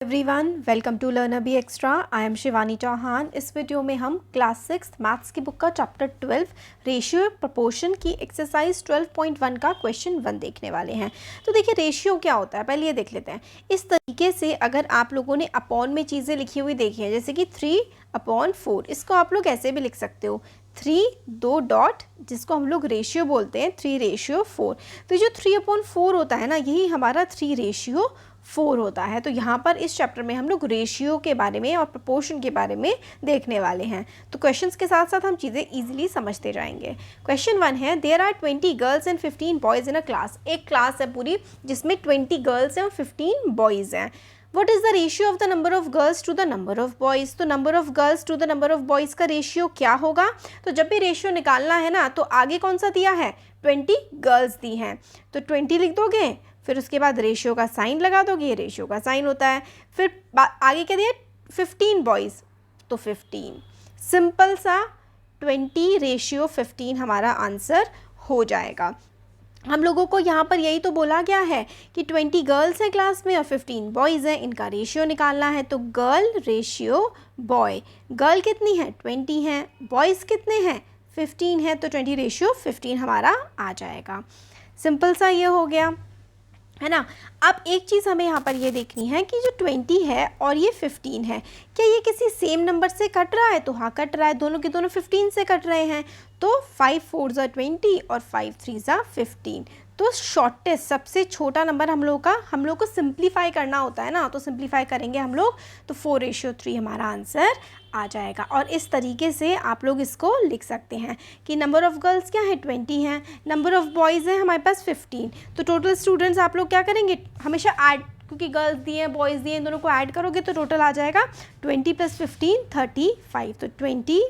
Everyone, welcome to learner B extra. I am Shivani Chauhan. इस video में हम क्लास 6 मैथ्स की बुक का चैप्टर 12 रेशियो प्रपोर्शन की एक्सरसाइज 12.1 का क्वेश्चन 1 देखने वाले हैं। तो देखिए रेशियो क्या होता है, पहले ये देख लेते हैं। इस तरीके से अगर आप लोगों ने अपॉन में चीज़ें लिखी हुई देखी हैं, जैसे कि 3/4, इसको आप लोग ऐसे भी लिख सकते हो 3 2 डॉट, जिसको हम लोग रेशियो बोलते हैं 3/4। तो जो 3/4 होता है ना, यही हमारा 3/4 होता है। तो यहाँ पर इस चैप्टर में हम लोग रेशियो के बारे में और प्रपोर्शन के बारे में देखने वाले हैं। तो क्वेश्चंस के साथ साथ हम चीज़ें इजीली समझते जाएंगे। क्वेश्चन 1 है, there are 20 girls and 15 boys in a class. एक क्लास है पूरी जिसमें 20 गर्ल्स हैं और 15 बॉयज़ हैं। What is the ratio of the number of girls to the number of boys? तो number of girls to the number of boys का ratio क्या होगा? तो जब भी रेशियो निकालना है ना, तो आगे कौन सा दिया है? 20 गर्ल्स दी हैं, तो 20 लिख दोगे, फिर उसके बाद रेशियो का साइन लगा दोगे, ये रेशियो का साइन होता है। फिर आगे क्या दिया? 15 बॉयज़, तो 15। सिंपल सा 20/15 हमारा आंसर हो जाएगा। हम लोगों को यहाँ पर यही तो बोला गया है कि 20 गर्ल्स हैं क्लास में और 15 बॉयज़ हैं, इनका रेशियो निकालना है। तो गर्ल रेशियो बॉय, गर्ल कितनी है? 20 हैं, बॉयज़ कितने हैं? 15 हैं, तो 20/15 हमारा आ जाएगा। सिंपल सा ये हो गया, है ना। अब एक चीज़ हमें यहाँ पर ये देखनी है कि जो 20 है और ये 15 है, क्या ये किसी सेम नंबर से कट रहा है? तो हाँ, कट रहा है, दोनों के दोनों 15 से कट रहे हैं। तो 5 4 ज़ा 20 और 5 3 ज़ा 15। तो शॉर्टेस्ट, सबसे छोटा नंबर हम लोग को सिंप्लीफाई करना होता है ना, तो सिंप्लीफाई करेंगे हम लोग, तो 4/3 हमारा आंसर आ जाएगा। और इस तरीके से आप लोग इसको लिख सकते हैं कि नंबर ऑफ़ गर्ल्स क्या है? 20 हैं, नंबर ऑफ़ बॉयज़ हैं हमारे पास 15। तो टोटल स्टूडेंट्स आप लोग क्या करेंगे? हमेशा ऐड, क्योंकि गर्ल्स दिए हैं बॉयज़ दिए हैं, दोनों को ऐड करोगे तो टोटल आ जाएगा 20 + 15 35। तो 20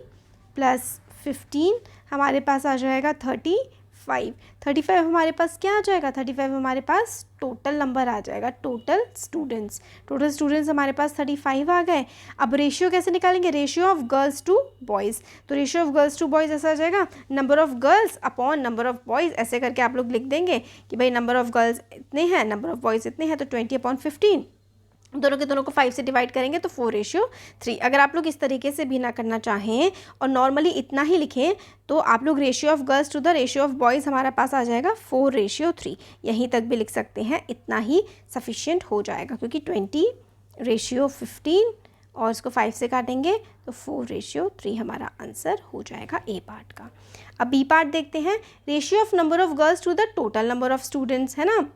+ 15 हमारे पास आ जाएगा 35। 35 हमारे पास क्या आ जाएगा? 35 हमारे पास टोटल नंबर आ जाएगा, टोटल स्टूडेंट्स हमारे पास 35 आ गए। अब रेशियो कैसे निकालेंगे? Ratio of girls to boys. तो ratio of girls to boys ऐसा आ जाएगा, number of girls upon number of boys. ऐसे करके आप लोग लिख देंगे कि भाई नंबर ऑफ़ गर्ल्स इतने हैं, नंबर ऑफ़ बॉयज़ इतने हैं, तो 20/15 दोनों के दोनों को 5 से डिवाइड करेंगे तो 4/3। अगर आप लोग इस तरीके से भी ना करना चाहें और नॉर्मली इतना ही लिखें, तो आप लोग ratio of girls to the ratio of boys हमारे पास आ जाएगा 4/3। यहीं तक भी लिख सकते हैं, इतना ही सफिशिएंट हो जाएगा, क्योंकि 20/15 और इसको 5 से काटेंगे तो 4/3 हमारा आंसर हो जाएगा ए पार्ट का। अब बी पार्ट देखते हैं, ratio of number of girls to the total number of students, है ना।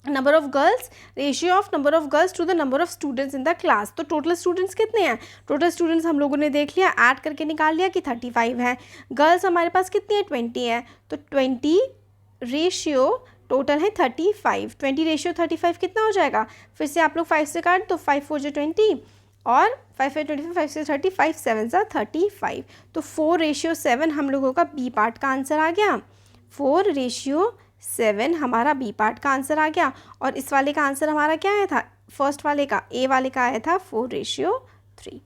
Number of girls, ratio of number of girls to the number of students in the class. तो total students कितने हैं? Total students हम लोगों ने देख लिया, ऐड करके निकाल लिया कि 35 हैं। गर्ल्स हमारे पास कितनी है? 20 है, तो 20 रेशियो टोटल है 35। 20/35 कितना हो जाएगा? फिर से आप लोग 5 से काट, तो 5 4 ज़ा 20 और 5 5 25, 5 से 30, 5 7 ज़ा 35। तो 4/7 हम लोगों का बी पार्ट का आंसर आ गया। 4/7 हमारा बी पार्ट का आंसर आ गया। और इस वाले का आंसर हमारा क्या आया था? फर्स्ट वाले का, ए वाले का आया था 4/3।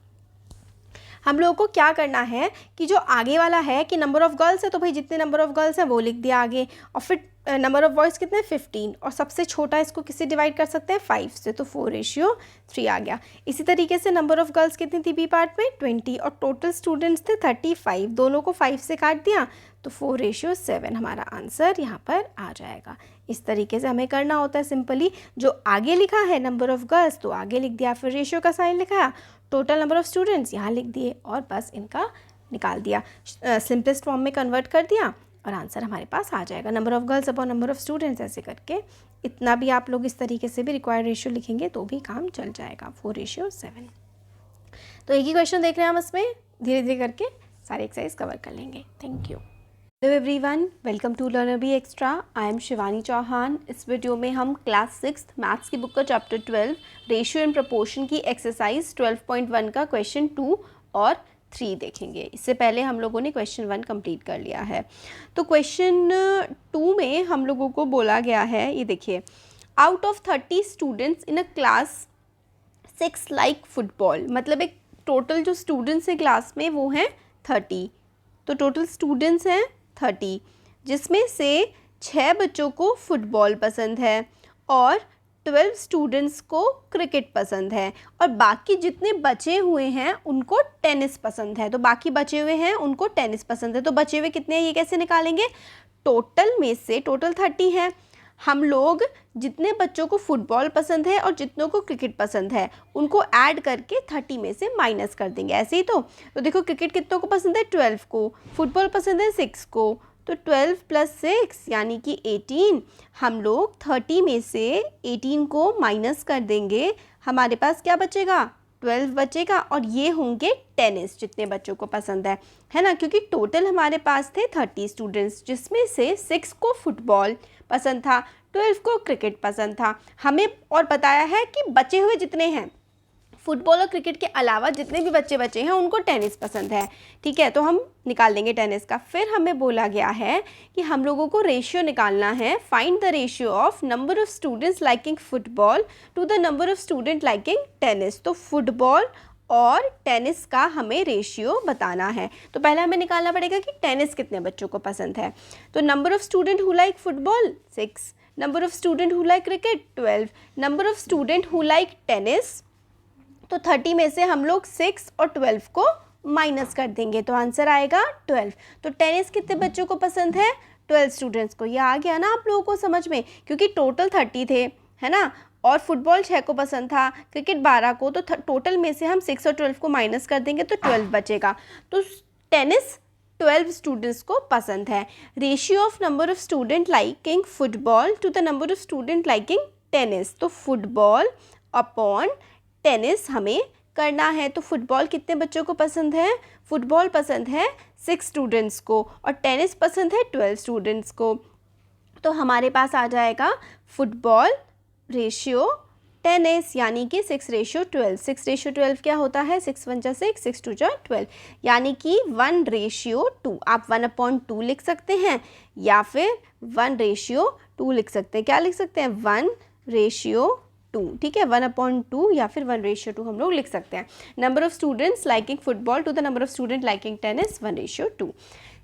हम लोगों को क्या करना है कि जो आगे वाला है कि नंबर ऑफ़ गर्ल्स है, तो भाई जितने नंबर ऑफ़ गर्ल्स हैं वो लिख दिया आगे, और फिर नंबर ऑफ़ बॉयज़ कितने? 15, और सबसे छोटा इसको किससे डिवाइड कर सकते हैं? 5 से, तो 4/3 आ गया। इसी तरीके से नंबर ऑफ़ गर्ल्स कितनी थी बी पार्ट में? 20, और टोटल स्टूडेंट्स थे 35, दोनों को 5 से काट दिया, तो 4/7 हमारा आंसर यहाँ पर आ जाएगा। इस तरीके से हमें करना होता है सिंपली। जो आगे लिखा है नंबर ऑफ़ गर्ल्स, तो आगे लिख दिया, फिर रेशियो का साइन लिखा, टोटल नंबर ऑफ़ स्टूडेंट्स यहाँ लिख दिए, और बस इनका निकाल दिया, सिंपलेस्ट फॉर्म में कन्वर्ट कर दिया, और आंसर हमारे पास आ जाएगा। Number of girls upon number of students, ऐसे करके इतना भी आप लोग इस तरीके से भी रिक्वायर्ड रेशियो लिखेंगे तो भी काम चल जाएगा। 4/7। तो एक ही क्वेश्चन देख रहे हैं हम, इसमें धीरे धीरे करके सारे एक्सरसाइज कवर कर लेंगे। Thank you. Hello everyone, welcome to learner B extra. I am Shivani Chauhan. इस वीडियो में हम क्लास 6 मैथ्स की बुक का चैप्टर 12 रेशियो एंड प्रपोर्शन की एक्सरसाइज 12.1 का क्वेश्चन 2 और 3 देखेंगे। इससे पहले हम लोगों ने क्वेश्चन 1 कंप्लीट कर लिया है। तो क्वेश्चन 2 में हम लोगों को बोला गया है, ये देखिए, out of 30 students in a class 6 like football. मतलब एक टोटल जो स्टूडेंट्स हैं क्लास में वो हैं 30। तो टोटल स्टूडेंट्स हैं 30, जिसमें से 6 बच्चों को फुटबॉल पसंद है और 12 स्टूडेंट्स को क्रिकेट पसंद है और बाकी जितने बचे हुए हैं उनको टेनिस पसंद है। तो बाकी बचे हुए हैं उनको टेनिस पसंद है, तो बचे हुए कितने हैं ये कैसे निकालेंगे? टोटल में से, टोटल 30 है, हम लोग जितने बच्चों को फुटबॉल पसंद है और जितनों को क्रिकेट पसंद है उनको ऐड करके 30 में से माइनस कर देंगे, ऐसे ही तो देखो क्रिकेट कितनों को पसंद है? 12 को। फुटबॉल पसंद है 6 को, तो 12 + 6 यानी कि 18। हम लोग 30 में से 18 को माइनस कर देंगे, हमारे पास क्या बचेगा? 12 बचेगा और ये होंगे टेनिस जितने बच्चों को पसंद है ना, क्योंकि टोटल हमारे पास थे 30 स्टूडेंट्स जिसमें से 6 को फुटबॉल पसंद था, 12 को क्रिकेट पसंद था। हमें और बताया है कि बचे हुए जितने हैं फुटबॉल और क्रिकेट के अलावा जितने भी बच्चे बचे हैं उनको टेनिस पसंद है, ठीक है, तो हम निकाल देंगे टेनिस का। फिर हमें बोला गया है कि हम लोगों को रेशियो निकालना है, find the ratio of number of students liking football to the number of student liking tennis. तो फुटबॉल और टेनिस का हमें रेशियो बताना है। तो पहले हमें निकालना पड़ेगा कि टेनिस कितने बच्चों को पसंद है। तो number of student who like football 6, number of student who like cricket 12, number of student who like tennis. तो 30 में से हम लोग 6 और 12 को माइनस कर देंगे, तो आंसर आएगा 12। तो टेनिस कितने बच्चों को पसंद है? 12 स्टूडेंट्स को। ये आ गया ना आप लोगों को समझ में, क्योंकि टोटल 30 थे, है ना, और फुटबॉल 6 को पसंद था, क्रिकेट 12 को, तो टोटल में से हम 6 और 12 को माइनस कर देंगे तो 12 बचेगा। तो टेनिस 12 स्टूडेंट्स को पसंद है। Ratio of number of student liking football to the number of student liking tennis. तो फुटबॉल अपॉन टेनिस हमें करना है। तो फुटबॉल कितने बच्चों को पसंद है? फुटबॉल पसंद है 6 स्टूडेंट्स को और टेनिस पसंद है 12 स्टूडेंट्स को। तो हमारे पास आ जाएगा फुटबॉल रेशियो टेनिस यानी कि 6:12। 6:12 क्या होता है? 6 × 1 = 6, 6 × 2 = 12, यानी कि 1:2। आप 1/2 लिख सकते हैं या फिर 1:2 लिख सकते हैं। क्या लिख सकते हैं? 1:2, ठीक है, 1/2 या फिर 1:2 हम लोग लिख सकते हैं। Number of students liking football to the number of student liking tennis 1:2।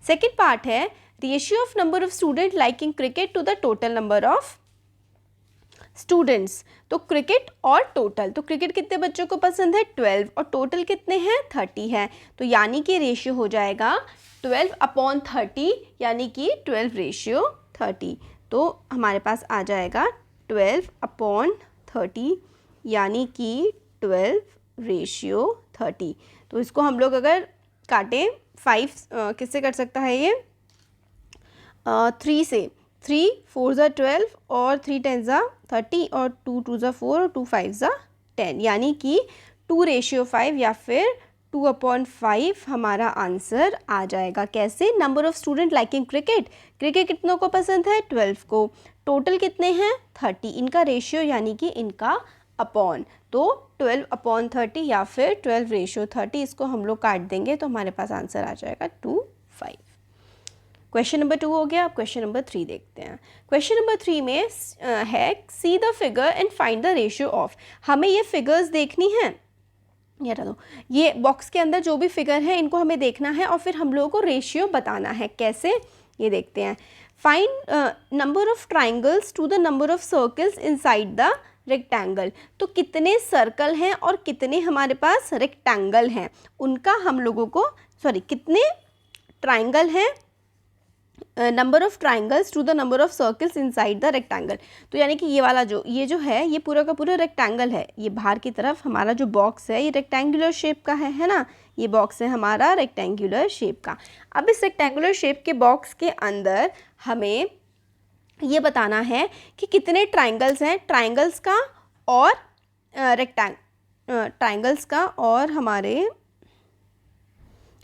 Second part है ratio of number of student liking cricket to the total number of students. तो क्रिकेट और टोटल, तो क्रिकेट कितने बच्चों को पसंद है? 12, और टोटल कितने हैं? 30 है, तो यानी कि रेशियो हो जाएगा 12/30 यानी कि 12:30। तो हमारे पास आ जाएगा 12/30 यानी कि 12:30। तो इसको हम लोग अगर काटें 5 किससे कट सकता है ये? 3 से। 3 4 ज़ा 12 और 3 10 ज़ा 30 और 2 2 ज़ा 4 और 2 5 ज़ा 10, यानी कि 2:5 या फिर 2/5 हमारा आंसर आ जाएगा। कैसे? Number of student liking cricket, cricket कितनों को पसंद है? 12 को। टोटल कितने हैं? 30। इनका रेशियो यानी कि इनका अपॉन, तो 12/30 या फिर 12:30, इसको हम लोग काट देंगे तो हमारे पास आंसर आ जाएगा 2 5। क्वेश्चन नंबर 2 हो गया। अब क्वेश्चन नंबर 3 देखते हैं। क्वेश्चन नंबर 3 में है see the figure and find the ratio of. हमें ये फिगर्स देखनी है, ये बॉक्स के अंदर जो भी फिगर है इनको हमें देखना है और फिर हम लोगों को रेशियो बताना है। कैसे? ये देखते हैं। Find number of triangles to the number of circles inside the rectangle. तो कितने सर्कल हैं और कितने हमारे पास रेक्टेंगल हैं, उनका हम लोगों को कितने ट्राइंगल हैं, number of triangles to the number of circles inside the rectangle. तो यानी कि ये वाला ये जो है ये पूरा का पूरा रेक्टेंगल है। ये बाहर की तरफ हमारा जो बॉक्स है ये रेक्टेंगुलर शेप का है ना, ये बॉक्स है हमारा रेक्टेंगुलर शेप का। अब इस रेक्टेंगुलर शेप के बॉक्स के अंदर हमें ये बताना है कि कितने ट्राइंगल्स हैं, ट्राइंगल्स का और ट्राइंगल्स का और हमारे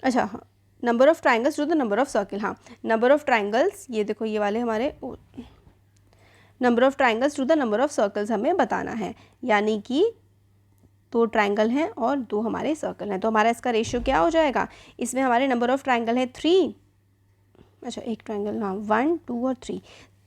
हाँ, number of triangles to the number of circle. हाँ, नंबर ऑफ ट्राइंगल्स, ये देखो ये वाले हमारे number of triangles to the number of circles हमें बताना है, यानी कि 2 ट्राइंगल हैं और 2 हमारे सर्कल हैं। तो हमारा इसका रेशियो क्या हो जाएगा? इसमें हमारे नंबर ऑफ ट्राइंगल है 3, एक ट्राइंगल, हाँ 1 2 और 3,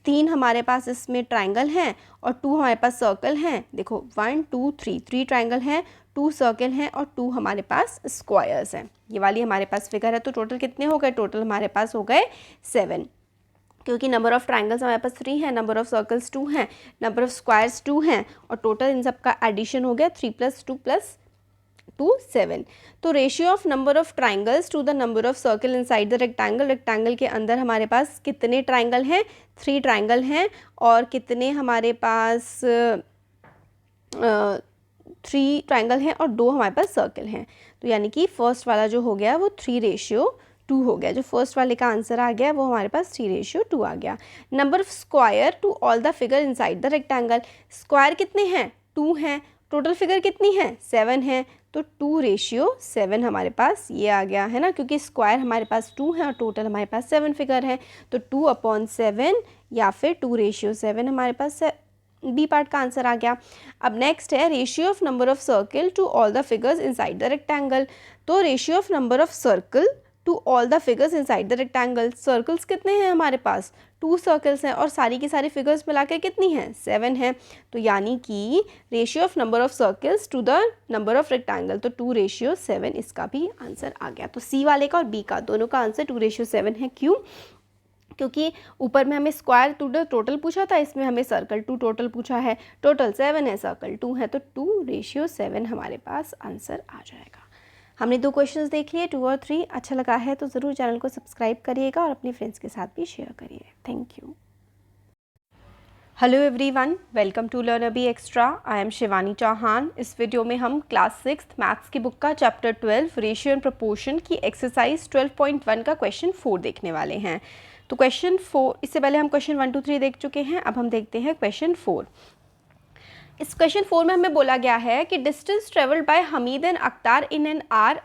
3 हमारे पास इसमें ट्राइंगल हैं और 2 हमारे पास सर्कल हैं। देखो 1 2 3, 3 ट्राइंगल हैं, 2 सर्कल हैं और 2 हमारे पास स्क्वायर्स हैं। ये वाली हमारे पास फिगर है। तो टोटल कितने हो गए? टोटल हमारे पास हो गए 7। क्योंकि नंबर ऑफ़ ट्राइंगल्स हमारे पास 3 हैं, नंबर ऑफ़ सर्कल्स 2 हैं, नंबर ऑफ़ स्क्वायर्स 2 हैं और टोटल इन सब का एडिशन हो गया 3 + 2 + 2 7। तो ratio of number of triangles to the number of circle inside the rectangle, rectangle के अंदर हमारे पास कितने ट्राइंगल हैं, 3 ट्राइंगल हैं और कितने हमारे पास 3 ट्राइंगल हैं और 2 हमारे पास सर्कल हैं। तो यानी कि फर्स्ट वाला जो हो गया वो 3:2 हो गया। जो फर्स्ट वाले का आंसर आ गया वो हमारे पास 3:2 आ गया। Number of square to all the figure inside the rectangle, square कितने हैं, 2 हैं, टोटल फिगर कितनी है, 7 है, तो 2:7 हमारे पास ये आ गया है ना, क्योंकि स्क्वायर हमारे पास 2 है और टोटल हमारे पास 7 फिगर है, तो 2/7 या फिर 2:7 हमारे पास बी पार्ट का आंसर आ गया। अब नेक्स्ट है ratio of number of circle to all the figures inside the rectangle. तो ratio of number of circle to all the figures inside the rectangle, circles कितने हैं हमारे पास, 2 सर्कल्स हैं और सारी की सारी फिगर्स मिलाकर कितनी हैं, 7 हैं। तो यानी कि ratio of number of circles to the number of rectangle, तो 2:7 इसका भी आंसर आ गया। तो सी वाले का और बी का दोनों का आंसर 2:7 है। क्यों, क्योंकि ऊपर में हमें स्क्वायर टू द टोटल पूछा था, इसमें हमें सर्कल टू टोटल पूछा है, टोटल 7 है, सर्कल 2 है, तो 2:7 हमारे पास आंसर आ जाएगा। हमने 2 क्वेश्चंस देख लिए, 2 और 3। अच्छा लगा है तो ज़रूर चैनल को सब्सक्राइब करिएगा और अपने फ्रेंड्स के साथ भी शेयर करिए। Thank you. Hello everyone, welcome to learn अभी extra. I am Shivani Chauhan. इस वीडियो में हम क्लास 6 मैथ्स की बुक का चैप्टर 12 रेशियो एंड प्रोपोर्शन की एक्सरसाइज 12.1 का क्वेश्चन 4 देखने वाले हैं। तो क्वेश्चन 4, इससे पहले हम क्वेश्चन 1 2 3 देख चुके हैं, अब हम देखते हैं क्वेश्चन 4। इस क्वेश्चन 4 में हमें बोला गया है कि distance travelled by Hamid and Akhtar in an hour,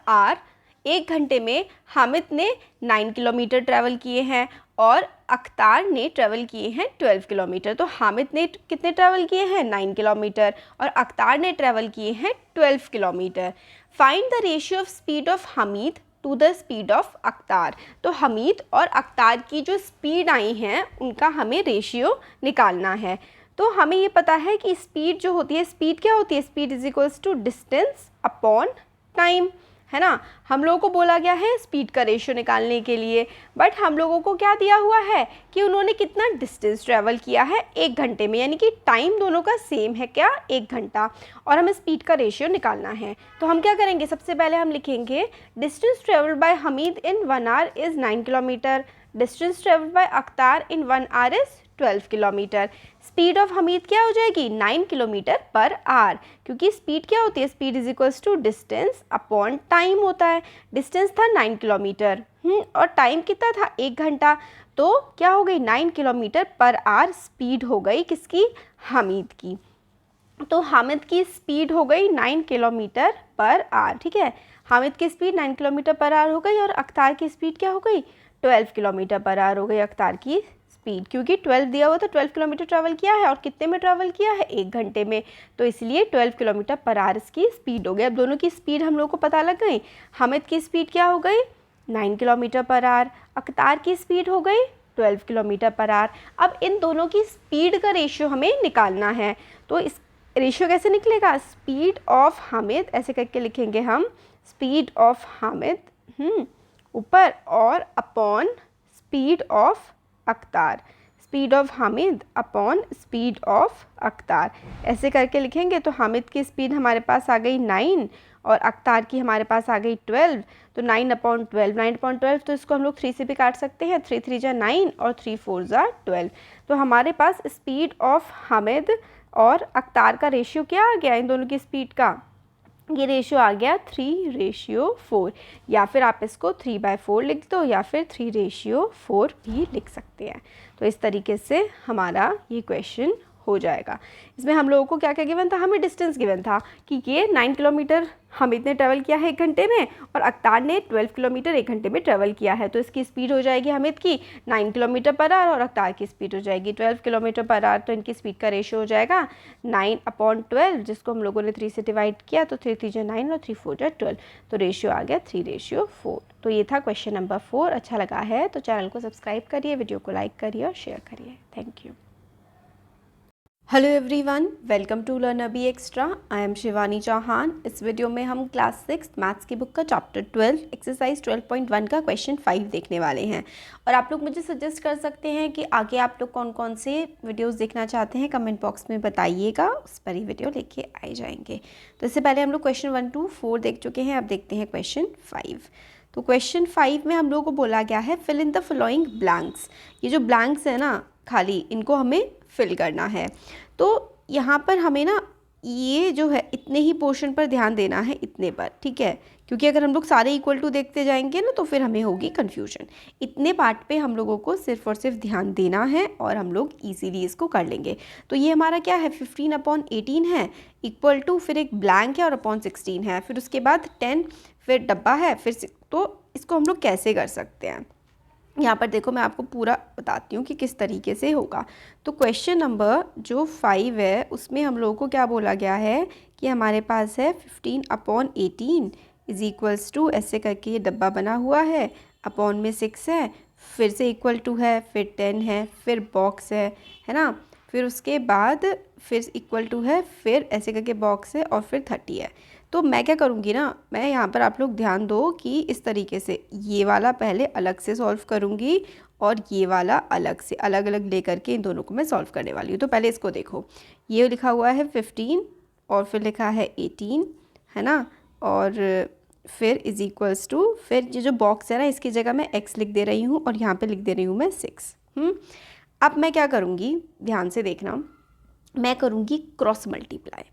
1 घंटे में हामिद ने 9 किलोमीटर ट्रैवल किए हैं और अख्तार ने ट्रैवल किए हैं 12 किलोमीटर। तो हामिद ने कितने ट्रैवल किए हैं, 9 किलोमीटर और अख्तार ने ट्रैवल किए हैं 12 kilometre. Find the ratio of speed of Hamid to the speed of Akhtar. तो हमीद और अख्तार की जो स्पीड आई हैं उनका हमें रेशियो निकालना है। तो हमें ये पता है कि स्पीड जो होती है, स्पीड क्या होती है, speed is equals to distance upon time, है ना। हम लोगों को बोला गया है स्पीड का रेशियो निकालने के लिए, बट हम लोगों को क्या दिया हुआ है कि उन्होंने कितना डिस्टेंस ट्रैवल किया है 1 घंटे में, यानी कि टाइम दोनों का सेम है, क्या, 1 घंटा, और हमें स्पीड का रेशियो निकालना है। तो हम क्या करेंगे, सबसे पहले हम लिखेंगे distance travelled by Hamid in 1 our is 9 kilometre, distance travelled bye अख्तार in 1 our is 12 kilometre. Speed of Hamid क्या हो जाएगी, 9 किलोमीटर पर आवर, क्योंकि स्पीड क्या होती है, speed is equals to distance upon time होता है। डिस्टेंस था 9 किलोमीटर और टाइम कितना था, 1 घंटा, तो क्या हो गई, 9 किलोमीटर पर आवर स्पीड हो गई किसकी, हमीद की। तो हामिद की स्पीड हो गई 9 किलोमीटर पर आवर, ठीक है। हामिद की स्पीड 9 किलोमीटर पर आवर हो गई और अख्तार की स्पीड क्या हो गई, 12 किलोमीटर पर आवर हो गई अख्तार की स्पीड, क्योंकि 12 दिया हुआ था, 12 किलोमीटर ट्रैवल किया है और कितने में ट्रैवल किया है, 1 घंटे में, तो इसलिए 12 किलोमीटर पर आवर इसकी स्पीड हो गई। अब दोनों की स्पीड हम लोग को पता लग गई। हामिद की स्पीड क्या हो गई, 9 किलोमीटर पर आवर, अख्तार की स्पीड हो गई 12 किलोमीटर पर आवर। अब इन दोनों की स्पीड का रेशियो हमें निकालना है। तो इस रेशियो कैसे निकलेगा, स्पीड ऑफ हामिद ऐसे करके लिखेंगे हम, स्पीड ऑफ हामिद ऊपर और upon speed of Akhtar, speed of Hamid upon speed of Akhtar, ऐसे करके लिखेंगे। तो हामिद की स्पीड हमारे पास आ गई 9 और अख्तार की हमारे पास आ गई 12, तो 9/12, 9/12, तो इसको हम लोग 3 से भी काट सकते हैं, 3 3 जा 9 और 3 4 जा 12। तो हमारे पास स्पीड ऑफ हामिद और अख्तार का रेशियो क्या आ गया, इन दोनों की स्पीड का, ये रेशियो आ गया 3:4, या फिर आप इसको 3/4 लिख दो या फिर 3:4 भी लिख सकते हैं। तो इस तरीके से हमारा ये क्वेश्चन हो जाएगा। इसमें हम लोगों को क्या क्या गिवन था, हमें डिस्टेंस गिवन था कि ये 9 किलोमीटर हामिद ने ट्रैवल किया है 1 घंटे में और अख्तार ने 12 किलोमीटर 1 घंटे में ट्रैवल किया है। तो इसकी स्पीड हो जाएगी हामिद की 9 किलोमीटर पर आवर और अख्तार की स्पीड हो जाएगी 12 किलोमीटर पर आवर। तो इनकी स्पीड का रेशियो हो जाएगा 9/12, जिसको हम लोगों ने 3 से डिवाइड किया, तो 3 3 जा 9 और 3 4 जा 12, तो रेशियो आ गया 3:4। तो ये था क्वेश्चन नंबर 4। अच्छा लगा है तो चैनल को सब्सक्राइब करिए, वीडियो को लाइक करिए और शेयर करिए। Thank you. Hello everyone, welcome to learn अभी extra. I am Shivani Chauhan. इस वीडियो में हम क्लास 6 मैथ्स की बुक का चैप्टर 12 एक्सरसाइज 12.1 का क्वेश्चन 5 देखने वाले हैं। और आप लोग मुझे सजेस्ट कर सकते हैं कि आगे आप लोग कौन कौन से वीडियोस देखना चाहते हैं, कमेंट बॉक्स में बताइएगा, उस पर ही वीडियो लेके आए जाएंगे। तो इससे पहले हम लोग क्वेश्चन 1 to 4 देख चुके हैं, अब देखते हैं क्वेश्चन 5। तो क्वेश्चन 5 में हम लोग को बोला गया है fill in the following blanks. ये जो ब्लैंक्स है ना खाली, इनको हमें फिल करना है। तो यहाँ पर हमें ना ये जो है इतने ही पोर्शन पर ध्यान देना है, इतने पर, ठीक है, क्योंकि अगर हम लोग सारे इक्वल टू देखते जाएंगे ना तो फिर हमें होगी कन्फ्यूजन। इतने पार्ट पे हम लोगों को सिर्फ और सिर्फ ध्यान देना है और हम लोग इजीली इसको कर लेंगे। तो ये हमारा क्या है, 15/18 है, इक्वल टू, फिर एक ब्लैंक है और अपॉन 16 है, फिर उसके बाद 10, फिर डब्बा है, फिर तो इसको हम लोग कैसे कर सकते हैं। यहाँ पर देखो मैं आपको पूरा बताती हूँ कि किस तरीके से होगा। तो क्वेश्चन नंबर जो 5 है उसमें हम लोगों को क्या बोला गया है कि हमारे पास है 15/18 इज इक्वल्स टू, ऐसे करके ये डब्बा बना हुआ है, अपॉन में 6 है, फिर से इक्वल टू है, फिर 10 है, फिर बॉक्स है ना, फिर उसके बाद फिर इक्वल टू है, फिर ऐसे करके बॉक्स है और फिर 30 है। तो मैं क्या करूँगी ना, मैं यहाँ पर आप लोग ध्यान दो कि इस तरीके से ये वाला पहले अलग से सॉल्व करूँगी और ये वाला अलग से, अलग अलग लेकर के इन दोनों को मैं सॉल्व करने वाली हूँ। तो पहले इसको देखो, ये लिखा हुआ है 15 और फिर लिखा है 18, है ना, और फिर इज इक्वल्स टू, फिर ये जो बॉक्स है ना इसकी जगह मैं x लिख दे रही हूँ और यहाँ पे लिख दे रही हूँ मैं 6। अब मैं क्या करूँगी, ध्यान से देखना, मैं करूँगी क्रॉस मल्टीप्लाई।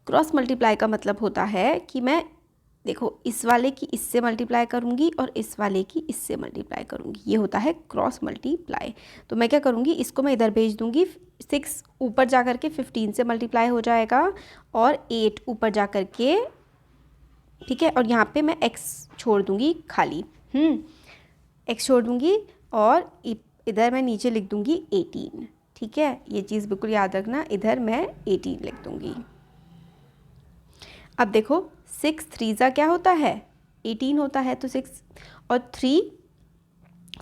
क्रॉस मल्टीप्लाई का मतलब होता है कि मैं देखो इस वाले की इससे मल्टीप्लाई करूँगी और इस वाले की इससे मल्टीप्लाई करूँगी, ये होता है क्रॉस मल्टीप्लाई। तो मैं क्या करूँगी, इसको मैं इधर भेज दूँगी, 6 ऊपर जा कर के 15 से मल्टीप्लाई हो जाएगा और 8 ऊपर जा कर के, ठीक है, और यहाँ पे मैं x छोड़ दूँगी खाली, x छोड़ दूँगी और इधर मैं नीचे लिख दूँगी 18, ठीक है, ये चीज़ बिल्कुल याद रखना, इधर मैं 18 लिख दूँगी। अब देखो 6 3 क्या होता है, 18 होता है, तो 6 और 3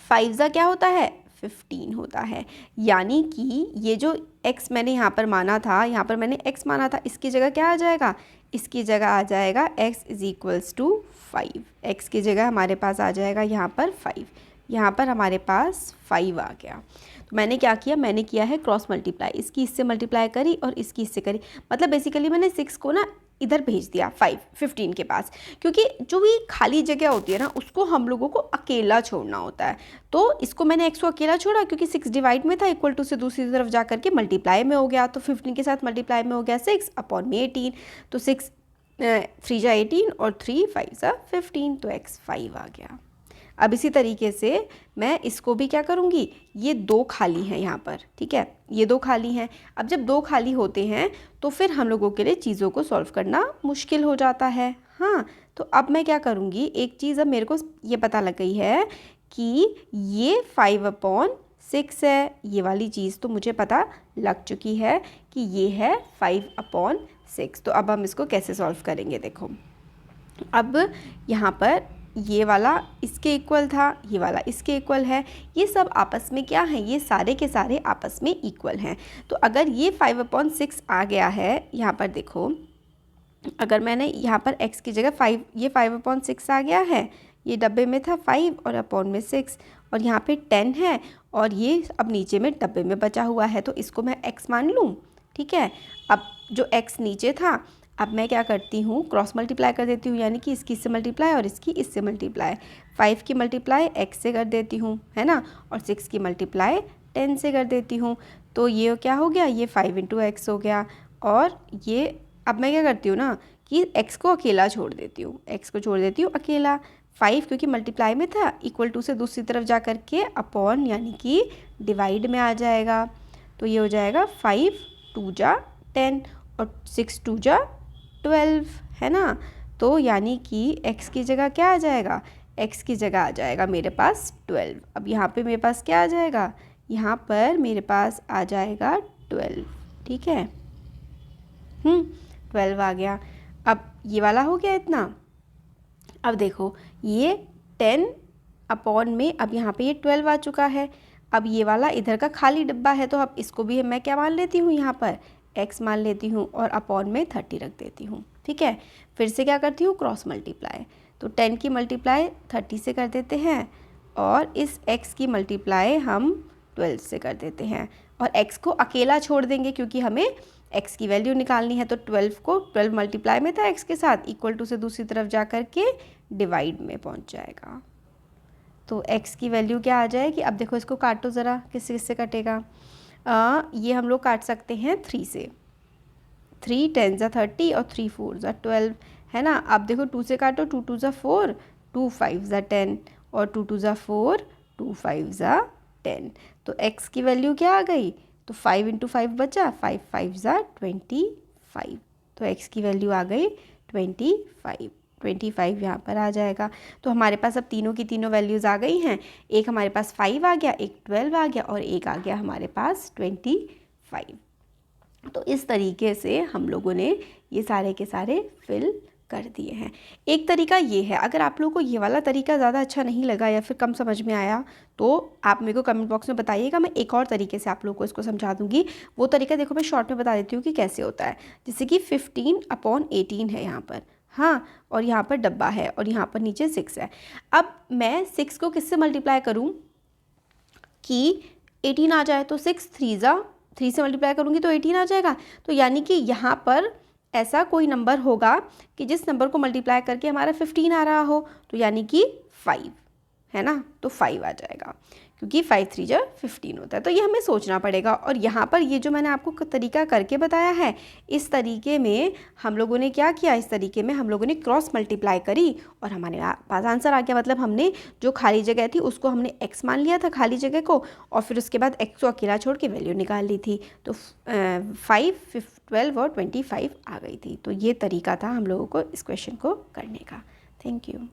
5 क्या होता है, 15 होता है। यानी कि ये जो x मैंने यहाँ पर माना था, यहाँ पर मैंने x माना था, इसकी जगह क्या आ जाएगा, इसकी जगह आ जाएगा x is equals to 5। x की जगह हमारे पास आ जाएगा यहाँ पर 5, यहाँ पर हमारे पास 5 आ गया। तो मैंने क्या किया, मैंने किया है क्रॉस मल्टीप्लाई, इसकी इससे मल्टीप्लाई करी और इसकी इससे करी, मतलब बेसिकली मैंने 6 को ना इधर भेज दिया 15 के पास, क्योंकि जो भी खाली जगह होती है ना उसको हम लोगों को अकेला छोड़ना होता है। तो इसको मैंने x को अकेला छोड़ा क्योंकि 6 डिवाइड में था, इक्वल टू से दूसरी तरफ जा करके मल्टीप्लाई में हो गया, तो 15 के साथ मल्टीप्लाई में हो गया 6 अपॉन में 18, तो 6 3 जा 18 और 3 5 जा 15, तो x 5 आ गया। अब इसी तरीके से मैं इसको भी क्या करूँगी, ये 2 खाली हैं यहाँ पर, ठीक है, ये 2 खाली हैं। अब जब 2 खाली होते हैं तो फिर हम लोगों के लिए चीज़ों को सॉल्व करना मुश्किल हो जाता है। हाँ, तो अब मैं क्या करूँगी, एक चीज़ अब मेरे को ये पता लग गई है कि ये 5/6 है, ये वाली चीज़ तो मुझे पता लग चुकी है कि ये है 5/6। तो अब हम इसको कैसे सॉल्व करेंगे, देखो अब यहाँ पर ये वाला इसके इक्वल था, ये वाला इसके इक्वल है, ये सब आपस में क्या है, ये सारे के सारे आपस में इक्वल हैं। तो अगर ये 5/6 आ गया है, यहाँ पर देखो, अगर मैंने यहाँ पर x की जगह 5, ये 5/6 आ गया है, ये डब्बे में था 5 और अपॉन में 6 और यहाँ पे 10 है और ये अब नीचे में डब्बे में बचा हुआ है, तो इसको मैं x मान लूँ, ठीक है। अब जो x नीचे था, अब मैं क्या करती हूँ, क्रॉस मल्टीप्लाई कर देती हूँ, यानी कि इसकी इससे मल्टीप्लाई और इसकी इससे मल्टीप्लाई, 5 की मल्टीप्लाई x से कर देती हूँ, है ना, और 6 की मल्टीप्लाई 10 से कर देती हूँ। तो ये क्या हो गया, ये 5 × x हो गया। और ये अब मैं क्या करती हूँ ना कि x को अकेला छोड़ देती हूँ, x को छोड़ देती हूँ अकेला, 5 क्योंकि मल्टीप्लाई में था, इक्वल टू से दूसरी तरफ जा कर के अपॉन यानी कि डिवाइड में आ जाएगा। तो ये हो जाएगा 5 2 जा 10 और 6 2 जा 12, है ना। तो यानी कि x की जगह क्या आ जाएगा, x की जगह आ जाएगा मेरे पास 12। अब यहाँ पे मेरे पास क्या आ जाएगा, यहाँ पर मेरे पास आ जाएगा 12, ठीक है, 12 आ गया। अब ये वाला हो गया इतना। अब देखो ये 10 अपॉन में, अब यहाँ पे ये 12 आ चुका है। अब ये वाला इधर का खाली डिब्बा है, तो अब इसको भी मैं क्या मान लेती हूँ, यहाँ पर x मान लेती हूँ और अपॉन में 30 रख देती हूँ। ठीक है, फिर से क्या करती हूँ, क्रॉस मल्टीप्लाई। तो 10 की मल्टीप्लाई 30 से कर देते हैं और इस x की मल्टीप्लाई हम 12 से कर देते हैं और x को अकेला छोड़ देंगे क्योंकि हमें x की वैल्यू निकालनी है। तो 12 को 12 मल्टीप्लाई में था x के साथ, इक्वल टू से दूसरी तरफ जा कर के डिवाइड में पहुंच जाएगा। तो x की वैल्यू क्या आ जाएगी, अब देखो इसको काटो ज़रा, किससे किससे कटेगा। ये हम लोग काट सकते हैं 3 से, 3 10 ज़ा 30 और 3 4 ज़ा 12, है ना। अब देखो 2 से काटो, 2 2 ज़ा 4, 2 5 ज़ा 10 और 2 2 ज़ा 4, 2 5 ज़ा 10। तो x की वैल्यू क्या आ गई, तो 5 इंटू 5 बचा, 5 5 ज़ा 25। तो x की वैल्यू आ गई 25 यहाँ पर आ जाएगा। तो हमारे पास अब तीनों की तीनों वैल्यूज़ आ गई हैं। एक हमारे पास 5 आ गया, एक 12 आ गया और एक आ गया हमारे पास 25। तो इस तरीके से हम लोगों ने ये सारे के सारे फिल कर दिए हैं। एक तरीका ये है, अगर आप लोगों को ये वाला तरीका ज़्यादा अच्छा नहीं लगा या फिर कम समझ में आया तो आप मेरे को कमेंट बॉक्स में बताइएगा, मैं एक और तरीके से आप लोगों को इसको समझा दूंगी। वो तरीका देखो मैं शॉर्ट में बता देती हूँ कि कैसे होता है। जैसे कि 15/18 है यहाँ पर, हाँ, और यहाँ पर डब्बा है और यहाँ पर नीचे 6 है। अब मैं 6 को किससे मल्टीप्लाई करूँ कि 18 आ जाए, तो 6 3 से मल्टीप्लाई करूँगी तो 18 आ जाएगा। तो यानी कि यहाँ पर ऐसा कोई नंबर होगा कि जिस नंबर को मल्टीप्लाई करके हमारा 15 आ रहा हो, तो यानी कि 5, है ना। तो 5 आ जाएगा क्योंकि 5 3 जा 15 होता है। तो ये हमें सोचना पड़ेगा। और यहाँ पर ये जो मैंने आपको तरीका करके बताया है, इस तरीके में हम लोगों ने क्या किया, इस तरीके में हम लोगों ने क्रॉस मल्टीप्लाई करी और हमारे पास आंसर आ गया। मतलब हमने जो खाली जगह थी उसको हमने x मान लिया था, खाली जगह को, और फिर उसके बाद x को अकेला छोड़ के वैल्यू निकाल ली थी। तो 5 12 और 25 आ गई थी। तो ये तरीका था हम लोगों को इस क्वेश्चन को करने का। Thank you.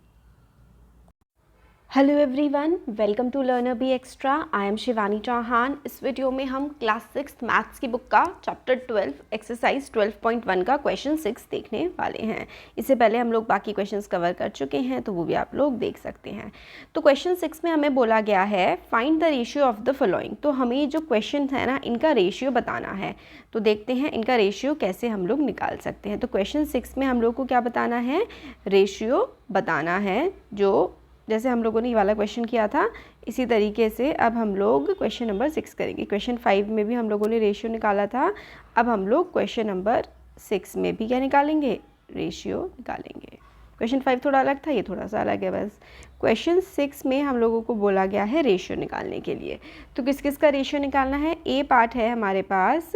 Hello everyone, welcome to learner B extra. I am Shivani Chauhan. इस वीडियो में हम क्लास 6 मैथ्स की बुक का चैप्टर 12 एक्सरसाइज 12.1 का क्वेश्चन 6 देखने वाले हैं। इससे पहले हम लोग बाकी क्वेश्चंस कवर कर चुके हैं, तो वो भी आप लोग देख सकते हैं। तो क्वेश्चन 6 में हमें बोला गया है find the ratio of the following. तो हमें जो क्वेश्चन है ना, इनका रेशियो बताना है। तो देखते हैं इनका रेशियो कैसे हम लोग निकाल सकते हैं। तो क्वेश्चन 6 में हम लोग को क्या बताना है, रेशियो बताना है। जो जैसे हम लोगों ने ये वाला क्वेश्चन किया था, इसी तरीके से अब हम लोग क्वेश्चन नंबर 6 करेंगे। क्वेश्चन 5 में भी हम लोगों ने रेशियो निकाला था, अब हम लोग क्वेश्चन नंबर 6 में भी क्या निकालेंगे, रेशियो निकालेंगे। क्वेश्चन 5 थोड़ा अलग था, ये थोड़ा सा अलग है बस। क्वेश्चन 6 में हम लोगों को बोला गया है रेशियो निकालने के लिए। तो किस किस का रेशियो निकालना है। ए पार्ट है हमारे पास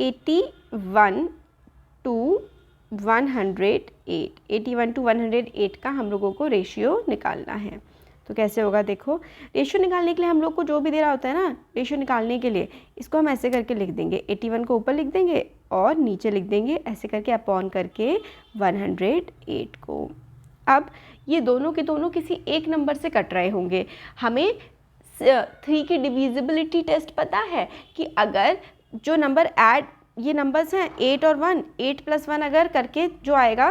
81 to 108, 81 to 108 का हम लोगों को रेशियो निकालना है। तो कैसे होगा, देखो रेशियो निकालने के लिए हम लोग को जो भी दे रहा होता है ना, रेशियो निकालने के लिए इसको हम ऐसे करके लिख देंगे, 81 को ऊपर लिख देंगे और नीचे लिख देंगे ऐसे करके अपॉन करके 108 को। अब ये दोनों के दोनों किसी एक नंबर से कट रहे होंगे। हमें 3 की डिविजिबिलिटी टेस्ट पता है कि अगर जो नंबर ऐड, ये नंबर्स हैं 8 और 1, 8 + 1 अगर करके जो आएगा,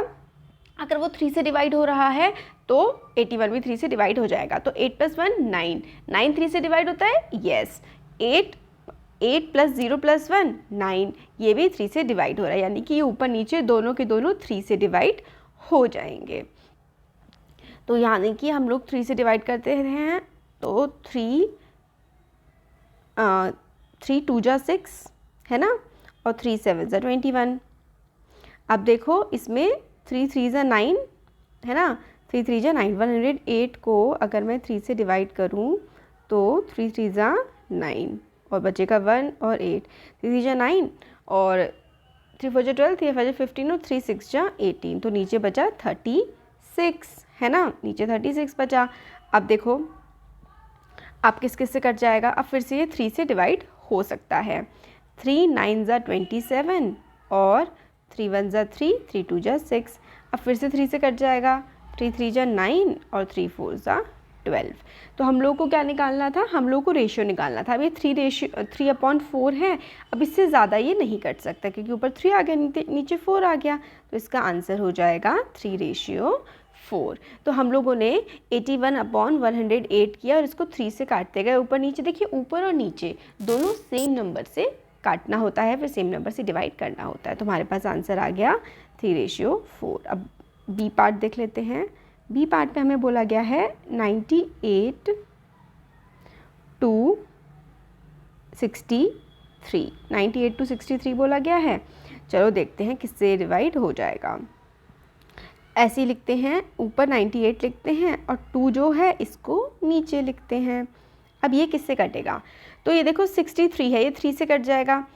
अगर वो 3 से डिवाइड हो रहा है तो 81 भी 3 से डिवाइड हो जाएगा। तो 8 + 1 9, 9 3 से डिवाइड होता है, यस। 8 + 0 + 1 9, ये भी 3 से डिवाइड हो रहा है, यानी कि ये ऊपर नीचे दोनों के दोनों 3 से डिवाइड हो जाएंगे। तो यानी कि हम लोग 3 से डिवाइड करते हैं, तो 3 2 जा 6 है ना, और 3 7 जा 21। अब देखो इसमें 3 3 जा 9 है ना, 3 3 जा 9, 108 को अगर मैं 3 से डिवाइड करूं तो 3 3 जा 9 और बचेगा 1 और 8, 3 3 जा 9 और 3 4 जा 12, 3 5 जा 15 और 3 6 जा 18। तो नीचे बचा 36, है ना, नीचे 36 बचा। अब देखो अब किस किस से कट जाएगा, अब फिर से ये 3 से डिवाइड हो सकता है। 3 9 जा 27 और 3 1 जा 3, 3 2 जा 6। अब फिर से 3 से कट जाएगा, 3 3 जा 9 और 3 4 जा 12। तो हम लोग को क्या निकालना था, हम लोग को रेशियो निकालना था। अब ये 3/4 है, अब इससे ज़्यादा ये नहीं कट सकता क्योंकि ऊपर 3 आ गया, नीचे 4 आ गया। तो इसका आंसर हो जाएगा 3/4। तो हम लोगों ने 81/108 किया और इसको 3 से काटते गए ऊपर नीचे। देखिए ऊपर और नीचे दोनों सेम नंबर से काटना होता है, फिर सेम नंबर से डिवाइड करना होता है। तो हमारे पास आंसर आ गया 3:4। अब बी पार्ट देख लेते हैं। बी पार्ट में हमें बोला गया है 98 to 63, 98 to 63 बोला गया है। चलो देखते हैं किससे डिवाइड हो जाएगा। ऐसे ही लिखते हैं, ऊपर 98 लिखते हैं और 2 जो है इसको नीचे लिखते हैं। अब ये किससे कटेगा, तो ये देखो 63 है, ये 3 से कट जाएगा,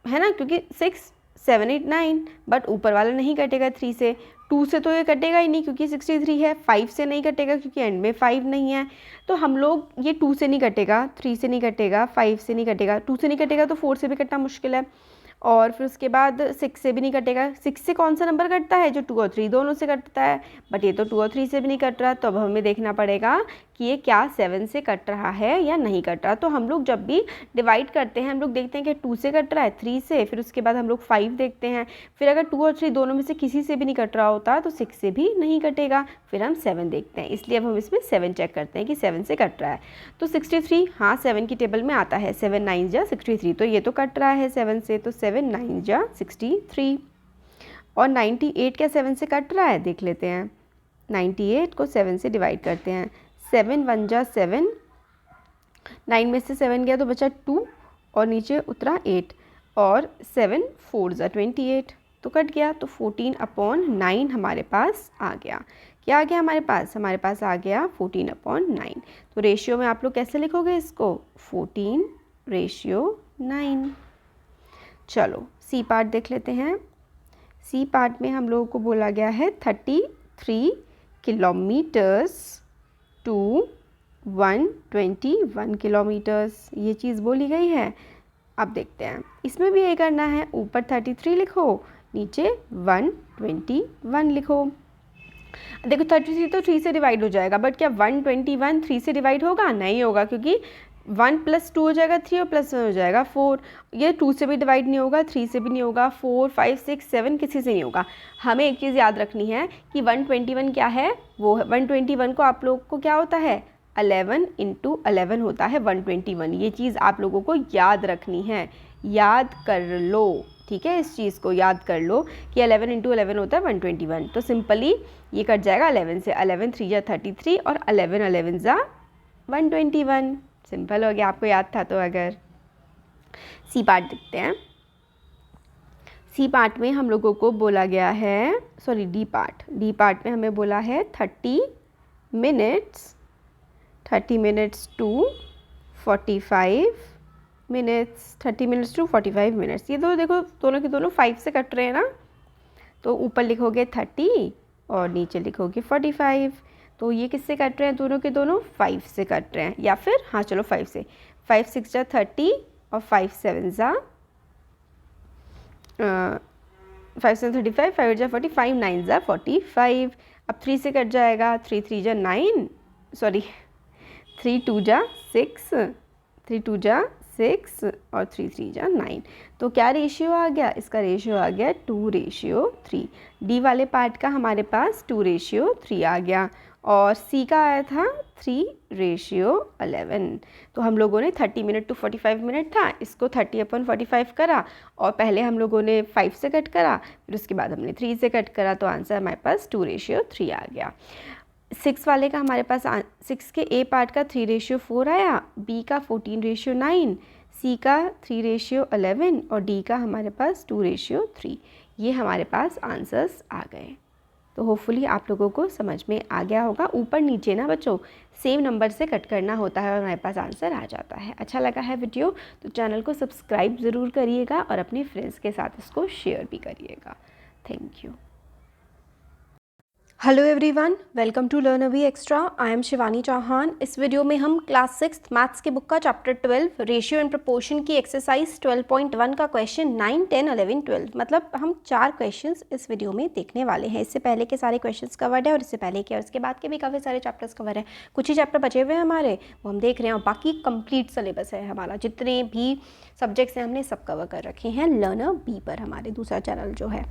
है ना, क्योंकि 6 7 8 9, बट ऊपर वाला नहीं कटेगा 3 से। 2 से तो ये कटेगा ही नहीं क्योंकि 63 है। 5 से नहीं कटेगा क्योंकि एंड में 5 नहीं है। तो हम लोग ये 2 से नहीं कटेगा, 3 से नहीं कटेगा, 5 से नहीं कटेगा, 2 से नहीं कटेगा तो 4 से भी कटना मुश्किल है। और फिर उसके बाद 6 से भी नहीं कटेगा। 6 से कौन सा नंबर कटता है, जो 2 और 3 दोनों से कटता है, बट ये तो 2 और 3 से भी नहीं कट रहा। तो अब हमें देखना पड़ेगा कि ये क्या 7 से कट रहा है या नहीं कट रहा। तो हम लोग जब भी डिवाइड करते हैं हम लोग देखते हैं कि 2 से कट रहा है, 3 से, फिर उसके बाद हम लोग 5 देखते हैं। फिर अगर 2 और 3 दोनों में से किसी से भी नहीं कट रहा होता तो 6 से भी नहीं कटेगा। फिर हम 7 देखते हैं, इसलिए अब हम इसमें 7 चेक करते हैं कि 7 से कट रहा है। तो 63 हाँ 7 की टेबल में आता है, 7 9 जा 63, तो ये तो कट रहा है 7 से, तो 7 9 जा 63। और 98 क्या 7 से कट रहा है, देख लेते हैं। 98 को 7 से डिवाइड करते हैं। 7 1 जा 7, 9 में से 7 गया तो बचा 2 और नीचे उतरा 8, और 7 4 जा 28, तो कट गया। तो 14/9 हमारे पास आ गया। क्या आ गया हमारे पास आ गया 14/9। तो रेशियो में आप लोग कैसे लिखोगे इसको, 14:9। चलो सी पार्ट देख लेते हैं। सी पार्ट में हम लोगों को बोला गया है 33 किलोमीटर्स टू 121 किलोमीटर्स, ये चीज़ बोली गई है। अब देखते हैं, इसमें भी ये करना है, ऊपर 33 लिखो, नीचे 121 लिखो। देखो 33 तो 3 से डिवाइड हो जाएगा, बट क्या 121 3 से डिवाइड होगा, नहीं होगा, क्योंकि 1 + 2 हो जाएगा 3 और +1 हो जाएगा 4। ये 2 से भी डिवाइड नहीं होगा, 3 से भी नहीं होगा, 4 5 6 7 किसी से नहीं होगा। हमें एक चीज़ याद रखनी है कि 121 क्या है, वो 121 को आप लोग को क्या होता है, 11 × 11 होता है 121। ये चीज़ आप लोगों को याद रखनी है, याद कर लो, ठीक है, इस चीज़ को याद कर लो कि 11 × 11 होता है 121। तो सिंपली ये कट जाएगा 11 से, 11 3 जा 33 और 11 11 जा 121। सिंपल हो गया, आपको याद था तो। अगर सी पार्ट देखते हैं। सी पार्ट में हम लोगों को बोला गया है, सॉरी डी पार्ट में हमें बोला है 30 minutes to 45 minutes, 30 minutes to 45 minutes. ये तो देखो दोनों के दोनों 5 से कट रहे हैं ना, तो ऊपर लिखोगे 30 और नीचे लिखोगे 45। तो ये किससे कट रहे हैं, दोनों के दोनों 5 से कट रहे हैं, या फिर हाँ चलो 5 से, 5 6 जा 30 और 5 7 जा 5 7 35, 5 8 जा 40, 5 9 जा 45। अब 3 से कट जाएगा, 3 3 जा 9, सॉरी 3 2 जा 6, 3 2 जा 6 और 3 3 जा 9। तो क्या रेशियो आ गया, इसका रेशियो आ गया 2:3। डी वाले पार्ट का हमारे पास 2:3 आ गया, और सी का आया था 3:11। तो हम लोगों ने 30 मिनट टू 45 मिनट था, इसको 30/45 करा, और पहले हम लोगों ने 5 से कट करा, फिर उसके बाद हमने 3 से कट करा, तो आंसर हमारे पास 2:3 आ गया। 6 वाले का हमारे पास 6 के ए पार्ट का 3:4 आया, बी का 14:9, सी का 3:11 और डी का हमारे पास 2:3। ये हमारे पास आंसर्स आ गए। तो होपफुली आप लोगों को समझ में आ गया होगा। ऊपर नीचे ना बच्चों सेम नंबर से कट करना होता है और हमारे पास आंसर आ जाता है। अच्छा लगा है वीडियो तो चैनल को सब्सक्राइब ज़रूर करिएगा और अपने फ्रेंड्स के साथ इसको शेयर भी करिएगा। Thank you. Hello everyone, welcome to learn अभी extra. I am Shivani Chauhan. इस वीडियो में हम क्लास 6 मैथ्स के बुक का चैप्टर 12 रेशियो एंड प्रपोर्शन की एक्सरसाइज 12.1 का क्वेश्चन 9, 10, 11, 12 मतलब हम 4 क्वेश्चंस इस वीडियो में देखने वाले हैं। इससे पहले के सारे क्वेश्चंस कवर्ड है और इससे पहले के और इसके बाद के भी काफ़ी सारे चैप्टर्स कवर है। कुछ ही चैप्टर बचे हुए हैं हमारे, वो हम देख रहे हैं, और बाकी कंप्लीट सिलेबस है हमारा। जितने भी सब्जेक्ट्स हैं हमने सब कवर कर रखे हैं लर्नर बी पर, हमारे दूसरा चैनल जो है।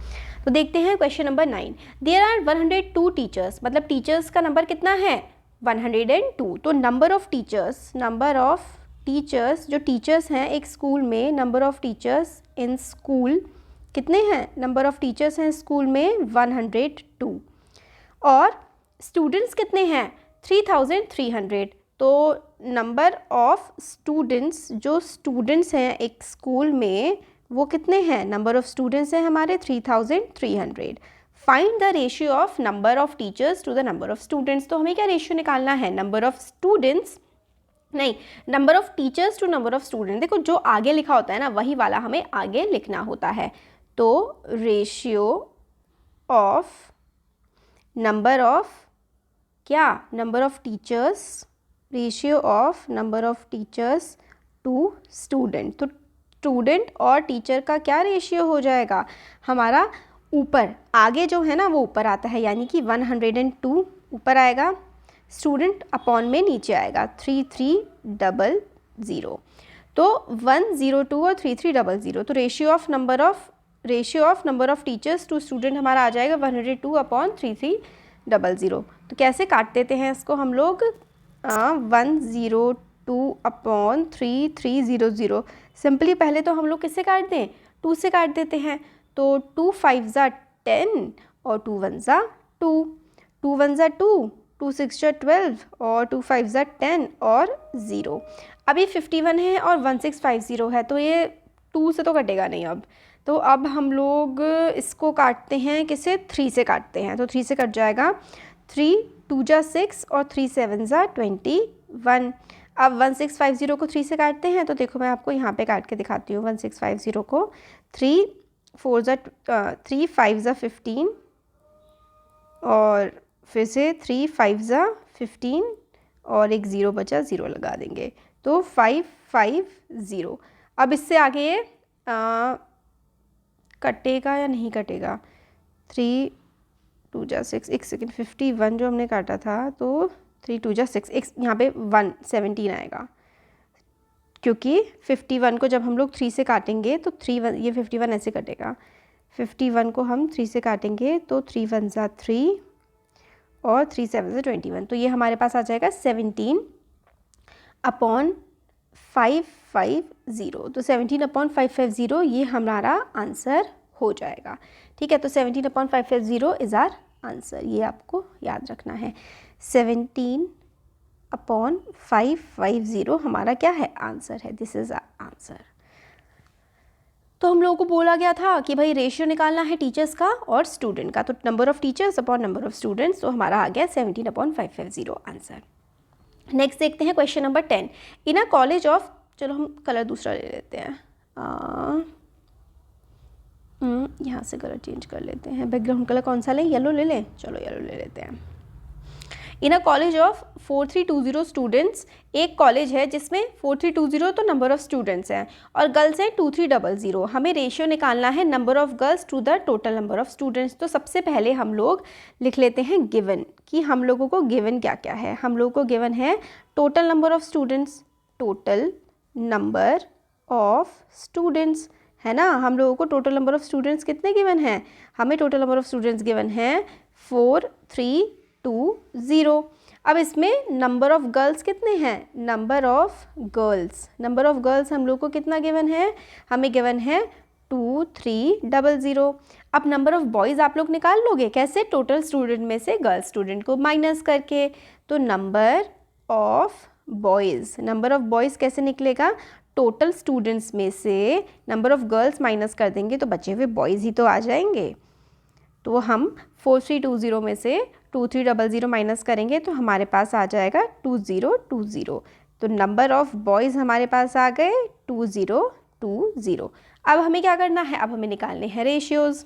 तो देखते हैं question number 9। There are 102 teachers, मतलब टीचर्स का नंबर कितना है 102। तो नंबर ऑफ टीचर्स, जो टीचर्स हैं एक स्कूल में, number of teachers in school कितने हैं? नंबर ऑफ़ टीचर्स हैं स्कूल में 102 और स्टूडेंट्स कितने हैं? 3300। तो नंबर ऑफ़ स्टूडेंट्स, जो स्टूडेंट्स हैं एक स्कूल में वो कितने हैं? नंबर ऑफ़ स्टूडेंट्स हैं हमारे 3300। Find the ratio of number of teachers to the number of students. तो हमें क्या रेशियो निकालना है? नंबर ऑफ़ स्टूडेंट्स नहीं, number of teachers to number of student. देखो जो आगे लिखा होता है ना वही वाला हमें आगे लिखना होता है। तो रेशियो ऑफ नंबर ऑफ़ क्या? Number of teachers, ratio of number of teachers to student. तो स्टूडेंट और टीचर का क्या रेशियो हो जाएगा हमारा? ऊपर आगे जो है ना वो ऊपर आता है, यानी कि 102 ऊपर आएगा, स्टूडेंट अपॉन में नीचे आएगा 3300। तो 102 और 3300। तो ratio of number of teachers to student हमारा आ जाएगा 102 अपॉन 3300। तो कैसे काट देते हैं इसको हम लोग? 102 अपॉन 3300। सिंपली पहले तो हम लोग किससे काट दें? 2 से काट देते हैं। तो 2 5 ज़ा 10 और 2 1 ज़ा 2, 2 1 ज़ा 2, 2 6 ज़ा 12 और 2 5 ज़ा 10 और 0। अब ये 51 है और 1650 है, तो ये 2 से तो कटेगा नहीं अब। तो अब हम लोग इसको काटते हैं किससे? 3 से काटते हैं। तो 3 से कट जाएगा, 3 2 ज़ा 6 और 3 7 ज़ा 21। अब 1650 को 3 से काटते हैं, तो देखो मैं आपको यहाँ पे काट के दिखाती हूँ 1650 को। 3 4 ज़ा 3 5 ज़ा 15 और फिर से 3 5 ज़ा 15 और एक 0 बचा, 0 लगा देंगे, तो 550। अब इससे आगे ये कटेगा या नहीं कटेगा? 3 2 ज़ा 6, एक सेकेंड, 51 जो हमने काटा था, तो 3 2 ज़ा 6, एक यहाँ पे 17 आएगा, क्योंकि 51 को जब हम लोग 3 से काटेंगे तो 3 ये 51 ऐसे कटेगा। 51 को हम 3 से काटेंगे तो 3 1 ज़ा 3 और 3 7 ज़ा 21। तो ये हमारे पास आ जाएगा 17 अपॉन 550। तो 17 अपॉन 550 ये हमारा आंसर हो जाएगा। ठीक है, तो 17 अपॉन 550 इज़ आर आंसर। ये आपको याद रखना है, 17 अपॉन 550 हमारा क्या है? आंसर है। This is answer. तो हम लोगों को बोला गया था कि भाई रेशियो निकालना है टीचर्स का और स्टूडेंट का, तो number of teachers upon number of students, तो हमारा आ गया 17 अपॉन 550 आंसर। नेक्स्ट देखते हैं question number 10। In a college of, चलो हम कलर दूसरा ले लेते हैं, यहाँ से कलर चेंज कर लेते हैं। बैकग्राउंड कलर कौन सा लें? येलो ले लें? चलो येलो ले लेते हैं। इन अ कॉलेज ऑफ 4320 स्टूडेंट्स, एक कॉलेज है जिसमें 4320 तो नंबर ऑफ़ स्टूडेंट्स हैं और गर्ल्स हैं 2300। हमें रेशियो निकालना है number of girls to the total number of students. तो सबसे पहले हम लोग लिख लेते हैं गिवन, कि हम लोगों को गिवन क्या क्या है। हम लोगों को गिवन है total number of students, total number of students, है ना। हम लोगों को टोटल नंबर ऑफ़ स्टूडेंट्स कितने गिवन हैं? हमें total number of students given हैं 4320। अब इसमें नंबर ऑफ़ गर्ल्स कितने हैं? नंबर ऑफ़ गर्ल्स हम लोग को कितना गिवन है? हमें गिवन है 2300। अब नंबर ऑफ़ बॉयज़ आप लोग निकाल लोगे कैसे? टोटल स्टूडेंट में से गर्ल्स स्टूडेंट को माइनस करके। तो नंबर ऑफ़ बॉयज़ कैसे निकलेगा? टोटल स्टूडेंट्स में से नंबर ऑफ़ गर्ल्स माइनस कर देंगे तो बचे हुए बॉयज़ ही तो आ जाएंगे। तो हम 4320 में से 2300 माइनस करेंगे तो हमारे पास आ जाएगा 2020। तो नंबर ऑफ़ बॉयज़ हमारे पास आ गए 2020। अब हमें क्या करना है? अब हमें निकालने हैं रेशियोज़।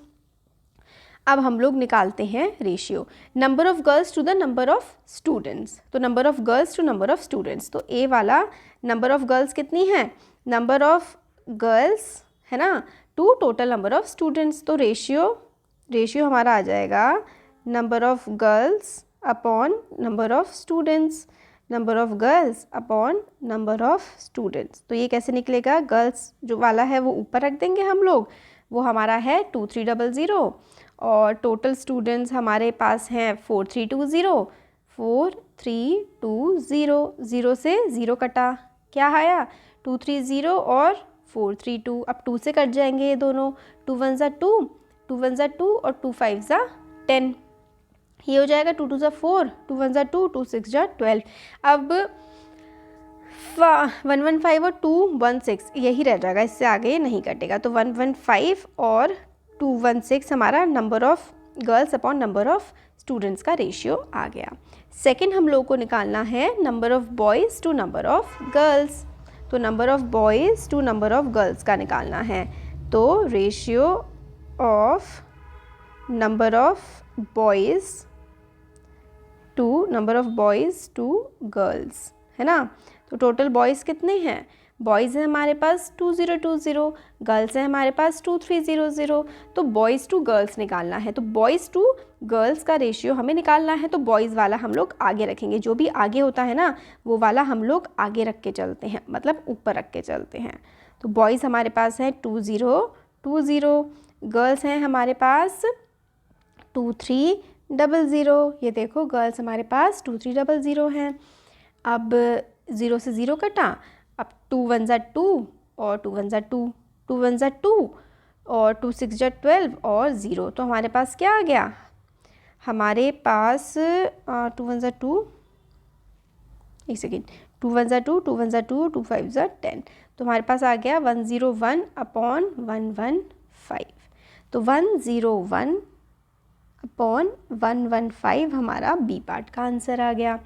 अब हम लोग निकालते हैं ratio number of girls to the number of students. तो number of girls to number of students, तो ए वाला नंबर ऑफ़ गर्ल्स कितनी है? नंबर ऑफ़ गर्ल्स है ना, to total number of students. तो रेशियो हमारा आ जाएगा number of girls upon number of students, number of girls upon number of students. तो ये कैसे निकलेगा? गर्ल्स जो वाला है वो ऊपर रख देंगे हम लोग, वो हमारा है 2300 और टोटल स्टूडेंट्स हमारे पास हैं 4320। 0 से 0 कटा, क्या आया 230 और 432। अब 2 से कट जाएंगे ये दोनों, 2 1 ज़ा 2, 2 1 ज़ा 2 और 2 5 ज़ा 10। ये हो जाएगा 2 2 ज़ा 4, 2 1 ज़ा 2, 2 6 ज़ा 12। अब 115 और 216 यही रह जाएगा, इससे आगे नहीं कटेगा। तो 115 और 216 हमारा number of girls upon number of students का रेशियो आ गया। सेकंड हम लोग को निकालना है number of boys to number of girls. तो number of boys to number of girls का निकालना है। तो ratio of number of boys to number of boys to girls, है ना। तो टोटल बॉयज़ कितने हैं, बॉयज़ हैं हमारे पास 2020, गर्ल्स हैं हमारे पास 2300। तो बॉयज़ टू गर्ल्स निकालना है। तो बॉयज़ टू गर्ल्स का रेशियो हमें निकालना है। तो बॉयज़ वाला हम लोग आगे रखेंगे, जो भी आगे होता है ना वो वाला हम लोग आगे रख के चलते हैं, मतलब ऊपर रख के चलते हैं। तो बॉयज़ हमारे पास है 2020, गर्ल्स हैं हमारे पास 2300। ये देखो गर्ल्स हमारे पास 2300 हैं। अब 0 से 0 कटा, अब 2 1 ज़ा 2 और 2 1 ज़ा 2, 2 1 ज़ा 2 और 2 6 ज़ा 12 और 0। तो हमारे पास क्या आ गया, हमारे पास 2 1 ज़ा 2, एक सेकेंड, 2 1 ज़ा 2, 2 1 ज़ा 2, 2 5 ज़ा 10। तो हमारे पास आ गया 101 अपॉन 115। तो 101 अपॉन 115 हमारा बी पार्ट का आंसर आ गया।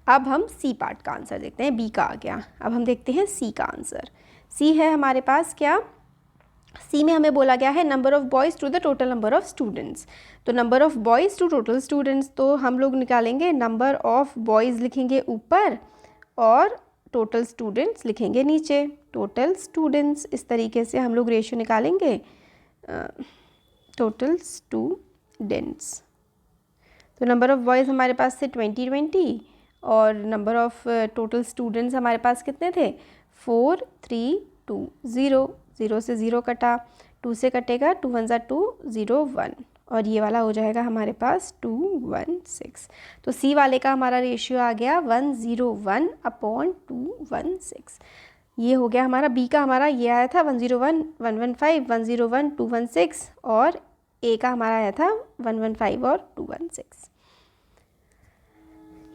अब हम सी पार्ट का आंसर देखते हैं, बी का आ गया। अब हम देखते हैं सी का आंसर। सी है हमारे पास क्या, सी में हमें बोला गया है number of boys to the total number of students. तो number of boys to total students, तो हम लोग निकालेंगे नंबर ऑफ़ बॉयज़ लिखेंगे ऊपर और टोटल स्टूडेंट्स लिखेंगे नीचे। टोटल स्टूडेंट्स, इस तरीके से हम लोग रेशियो निकालेंगे टोटल स्टूडेंट्स। तो नंबर ऑफ़ बॉयज़ हमारे पास थे 20 और नंबर ऑफ़ टोटल स्टूडेंट्स हमारे पास कितने थे 4 3 2 0। 0 से 0 कटा, 2 से कटेगा 2 1 ज़ा 2, 0 1 और ये वाला हो जाएगा हमारे पास 216। तो सी वाले का हमारा रेशियो आ गया 101 अपॉन 216। ये हो गया हमारा। बी का हमारा ये आया था 101 115 101 216 और ए का हमारा आया था 115 और 216।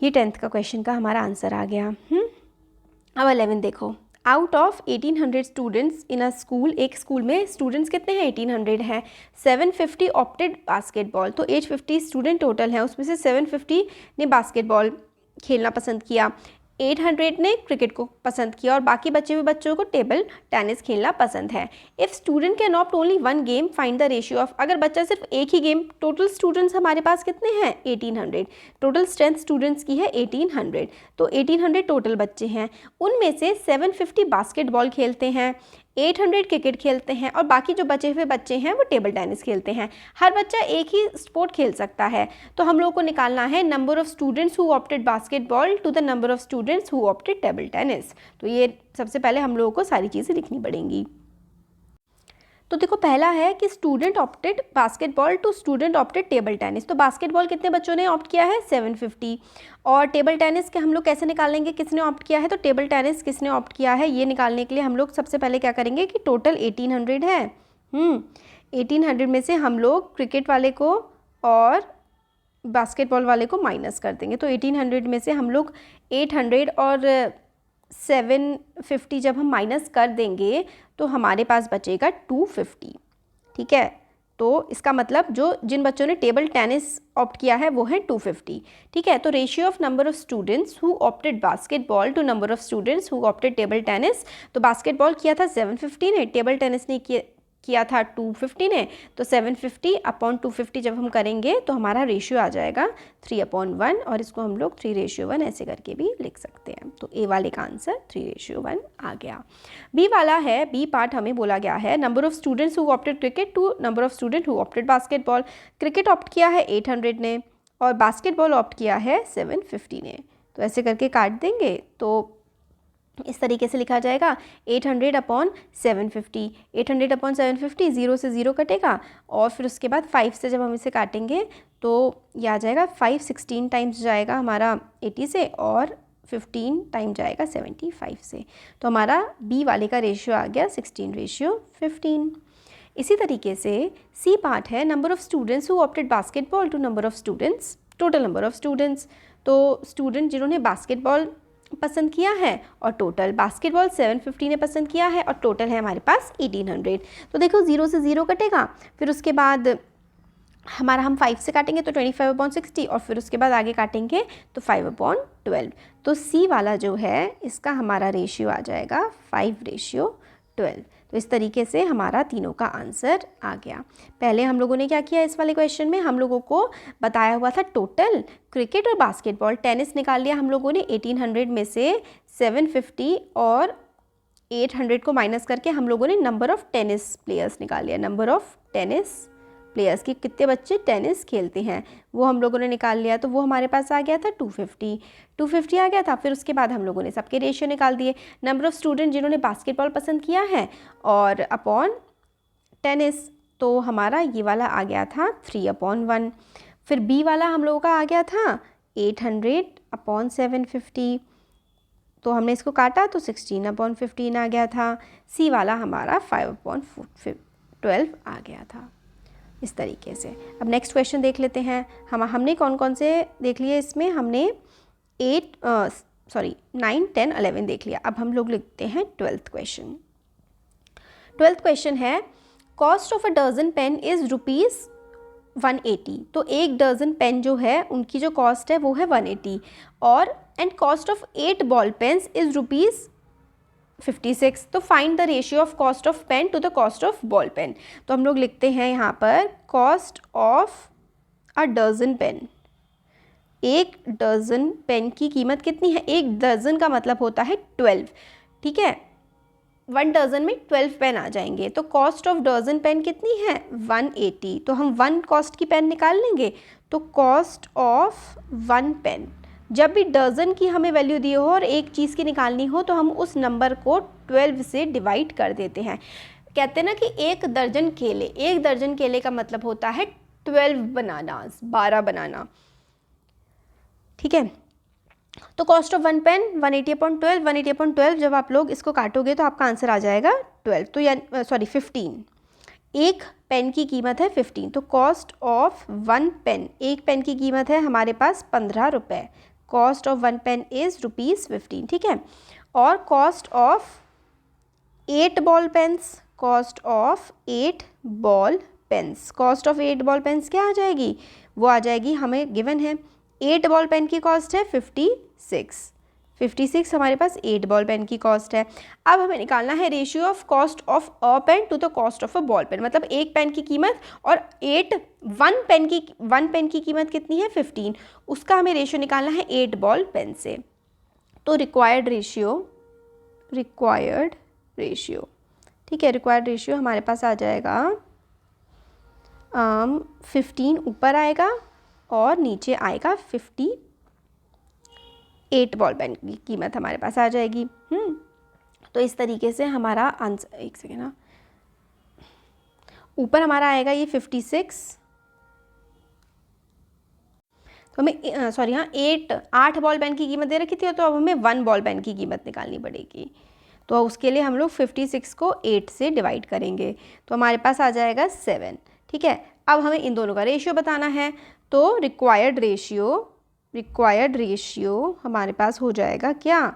ये 10th का क्वेश्चन का हमारा आंसर आ गया। अब 11 देखो, out of 1800 students in a school, एक स्कूल में स्टूडेंट्स कितने हैं 1800 हैं, 750 ऑप्टेड बास्केटबॉल। तो 850 स्टूडेंट टोटल हैं, उसमें से 750 ने बास्केटबॉल खेलना पसंद किया, 800 ने क्रिकेट को पसंद किया और बाकी बचे हुए बच्चों को टेबल टेनिस खेलना पसंद है। If student can opt only one game find the ratio of, अगर बच्चा सिर्फ एक ही गेम, टोटल स्टूडेंट्स हमारे पास कितने हैं 1800, टोटल स्ट्रेंथ स्टूडेंट्स की है 1800। तो 1800 टोटल बच्चे हैं, उनमें से 750 बास्केटबॉल खेलते हैं, 800 क्रिकेट खेलते हैं और बाकी जो बचे हुए बच्चे हैं वो टेबल टेनिस खेलते हैं। हर बच्चा एक ही स्पोर्ट खेल सकता है। तो हम लोग को निकालना है number of students who opted basketball to the number of students who opted table tennis. तो ये सबसे पहले हम लोगों को सारी चीज़ें लिखनी पड़ेंगी। तो देखो पहला है कि student opted basketball to student opted table tennis. तो बास्केटबॉल कितने बच्चों ने ऑप्ट किया है 750 और टेबल टेनिस के हम लोग कैसे निकालेंगे किसने ऑप्ट किया है, तो टेबल टेनिस किसने ऑप्ट किया है ये निकालने के लिए हम लोग सबसे पहले क्या करेंगे कि टोटल 1800 है। 1800 में से हम लोग क्रिकेट वाले को और बास्केटबॉल वाले को माइनस कर देंगे। तो 1800 में से हम लोग 800 और 750 जब हम माइनस कर देंगे तो हमारे पास बचेगा 250। ठीक है, तो इसका मतलब जो जिन बच्चों ने टेबल टेनिस ऑप्ट किया है वो है 250। ठीक है, तो ratio of number of students who opted basketball to number of students who opted table tennis. तो बास्केटबॉल किया था 750 ने, टेबल टेनिस ने किया था 250 ने, तो 750 अपॉन 250 जब हम करेंगे तो हमारा रेशियो आ जाएगा 3/1 और इसको हम लोग 3:1 ऐसे करके भी लिख सकते हैं। तो ए वाले का आंसर 3:1 आ गया। बी वाला है, बी पार्ट हमें बोला गया है number of students who opted cricket to number of student who opted basketball. Cricket opt किया है 800 ने और बास्केटबॉल ऑप्ट किया है 750 ने। तो ऐसे करके काट देंगे तो इस तरीके से लिखा जाएगा 800 अपॉन 750। 800 अपॉन 750, 0 से 0 कटेगा और फिर उसके बाद 5 से जब हम इसे काटेंगे तो ये आ जाएगा 5 16 टाइम्स जाएगा हमारा 80 से और 15 टाइम जाएगा 75 से, तो हमारा बी वाले का रेशियो आ गया 16:15। इसी तरीके से सी पार्ट है number of students who opted basketball to number of students, total number of students. तो स्टूडेंट जिन्होंने बास्केटबॉल पसंद किया है और टोटल बास्केटबॉल 750 ने पसंद किया है और टोटल है हमारे पास 1800। तो देखो 0 से 0 कटेगा, फिर उसके बाद हमारा हम 5 से काटेंगे तो 25/60 और फिर उसके बाद आगे काटेंगे तो 5/12। तो सी वाला जो है इसका हमारा रेशियो आ जाएगा 5:12। तो इस तरीके से हमारा तीनों का आंसर आ गया। पहले हम लोगों ने क्या किया, इस वाले क्वेश्चन में हम लोगों को बताया हुआ था टोटल क्रिकेट और बास्केटबॉल, टेनिस निकाल लिया हम लोगों ने 1800 में से 750 और 800 को माइनस करके हम लोगों ने नंबर ऑफ़ टेनिस प्लेयर्स निकाल लिया, नंबर ऑफ़ टेनिस प्लेयर्स की कितने बच्चे टेनिस खेलते हैं वो हम लोगों ने निकाल लिया। तो वो हमारे पास आ गया था 250 आ गया था। फिर उसके बाद हम लोगों ने सबके रेशियो निकाल दिए, नंबर ऑफ़ स्टूडेंट जिन्होंने बास्केटबॉल पसंद किया है और अपॉन टेनिस, तो हमारा ये वाला आ गया था 3/1। फिर बी वाला हम लोगों का आ गया था 800/750, तो हमने इसको काटा तो 16/15 आ गया था। सी वाला हमारा 5/12 आ गया था। इस तरीके से अब नेक्स्ट क्वेश्चन देख लेते हैं। हमने कौन कौन से देख लिए, इसमें हमने 9, 10, 11 देख लिया। अब हम लोग लिखते हैं 12th क्वेश्चन। 12th क्वेश्चन है cost of a dozen pen is ₹180। तो एक डजन पेन जो है उनकी जो कॉस्ट है वो है 180 और and cost of 8 ball pens is ₹56। तो find the ratio of cost of pen to the cost of ball pen. तो हम लोग लिखते हैं यहाँ पर cost of a dozen pen, एक डजन पेन की कीमत कितनी है, एक डजन का मतलब होता है 12, ठीक है, 1 डजन में 12 पेन आ जाएंगे। तो कॉस्ट ऑफ डजन पेन कितनी है 180, तो हम 1 कॉस्ट की पेन निकाल लेंगे। तो कॉस्ट ऑफ 1 पेन, जब भी डज़न की हमें वैल्यू दी हो और एक चीज़ की निकालनी हो तो हम उस नंबर को 12 से डिवाइड कर देते हैं। कहते हैं ना कि एक दर्जन केले का मतलब होता है 12 बनानास, 12 बनाना, ठीक है। तो कॉस्ट ऑफ 1 पेन 180/12, 180/12 जब आप लोग इसको काटोगे तो आपका आंसर आ जाएगा 12, तो 15। एक पेन की कीमत है 15, तो कॉस्ट ऑफ 1 पेन, एक पेन की कीमत है हमारे पास 15 रुपये। कॉस्ट ऑफ 1 पेन इज़ ₹15, ठीक है। और cost of 8 ball pens, cost of 8 ball pens, cost of 8 ball pens क्या आ जाएगी, वो आ जाएगी, हमें गिवन है 8 बॉल पेन की कॉस्ट है 56 हमारे पास 8 बॉल पेन की कॉस्ट है। अब हमें निकालना है ratio of cost of a pen to the cost of a ball pen, मतलब एक पेन की कीमत और 1 पेन की कीमत कितनी है 15, उसका हमें रेशियो निकालना है 8 बॉल पेन से। तो रिक्वायर्ड रेशियो, ठीक है, रिक्वायर्ड रेशियो हमारे पास आ जाएगा 15 ऊपर आएगा और नीचे आएगा 58 बॉल पेन की कीमत हमारे पास आ जाएगी। तो इस तरीके से हमारा आंसर, एक सेकेंड ना, ऊपर हमारा आएगा ये 56, तो हमें 8 बॉल पेन की कीमत दे रखी थी, तो अब हमें 1 बॉल पेन की कीमत निकालनी पड़ेगी। तो उसके लिए हम लोग 56 को 8 से डिवाइड करेंगे, तो हमारे पास आ जाएगा 7, ठीक है। अब हमें इन दोनों का रेशियो बताना है, तो रिक्वायर्ड रेशियो हमारे पास हो जाएगा क्या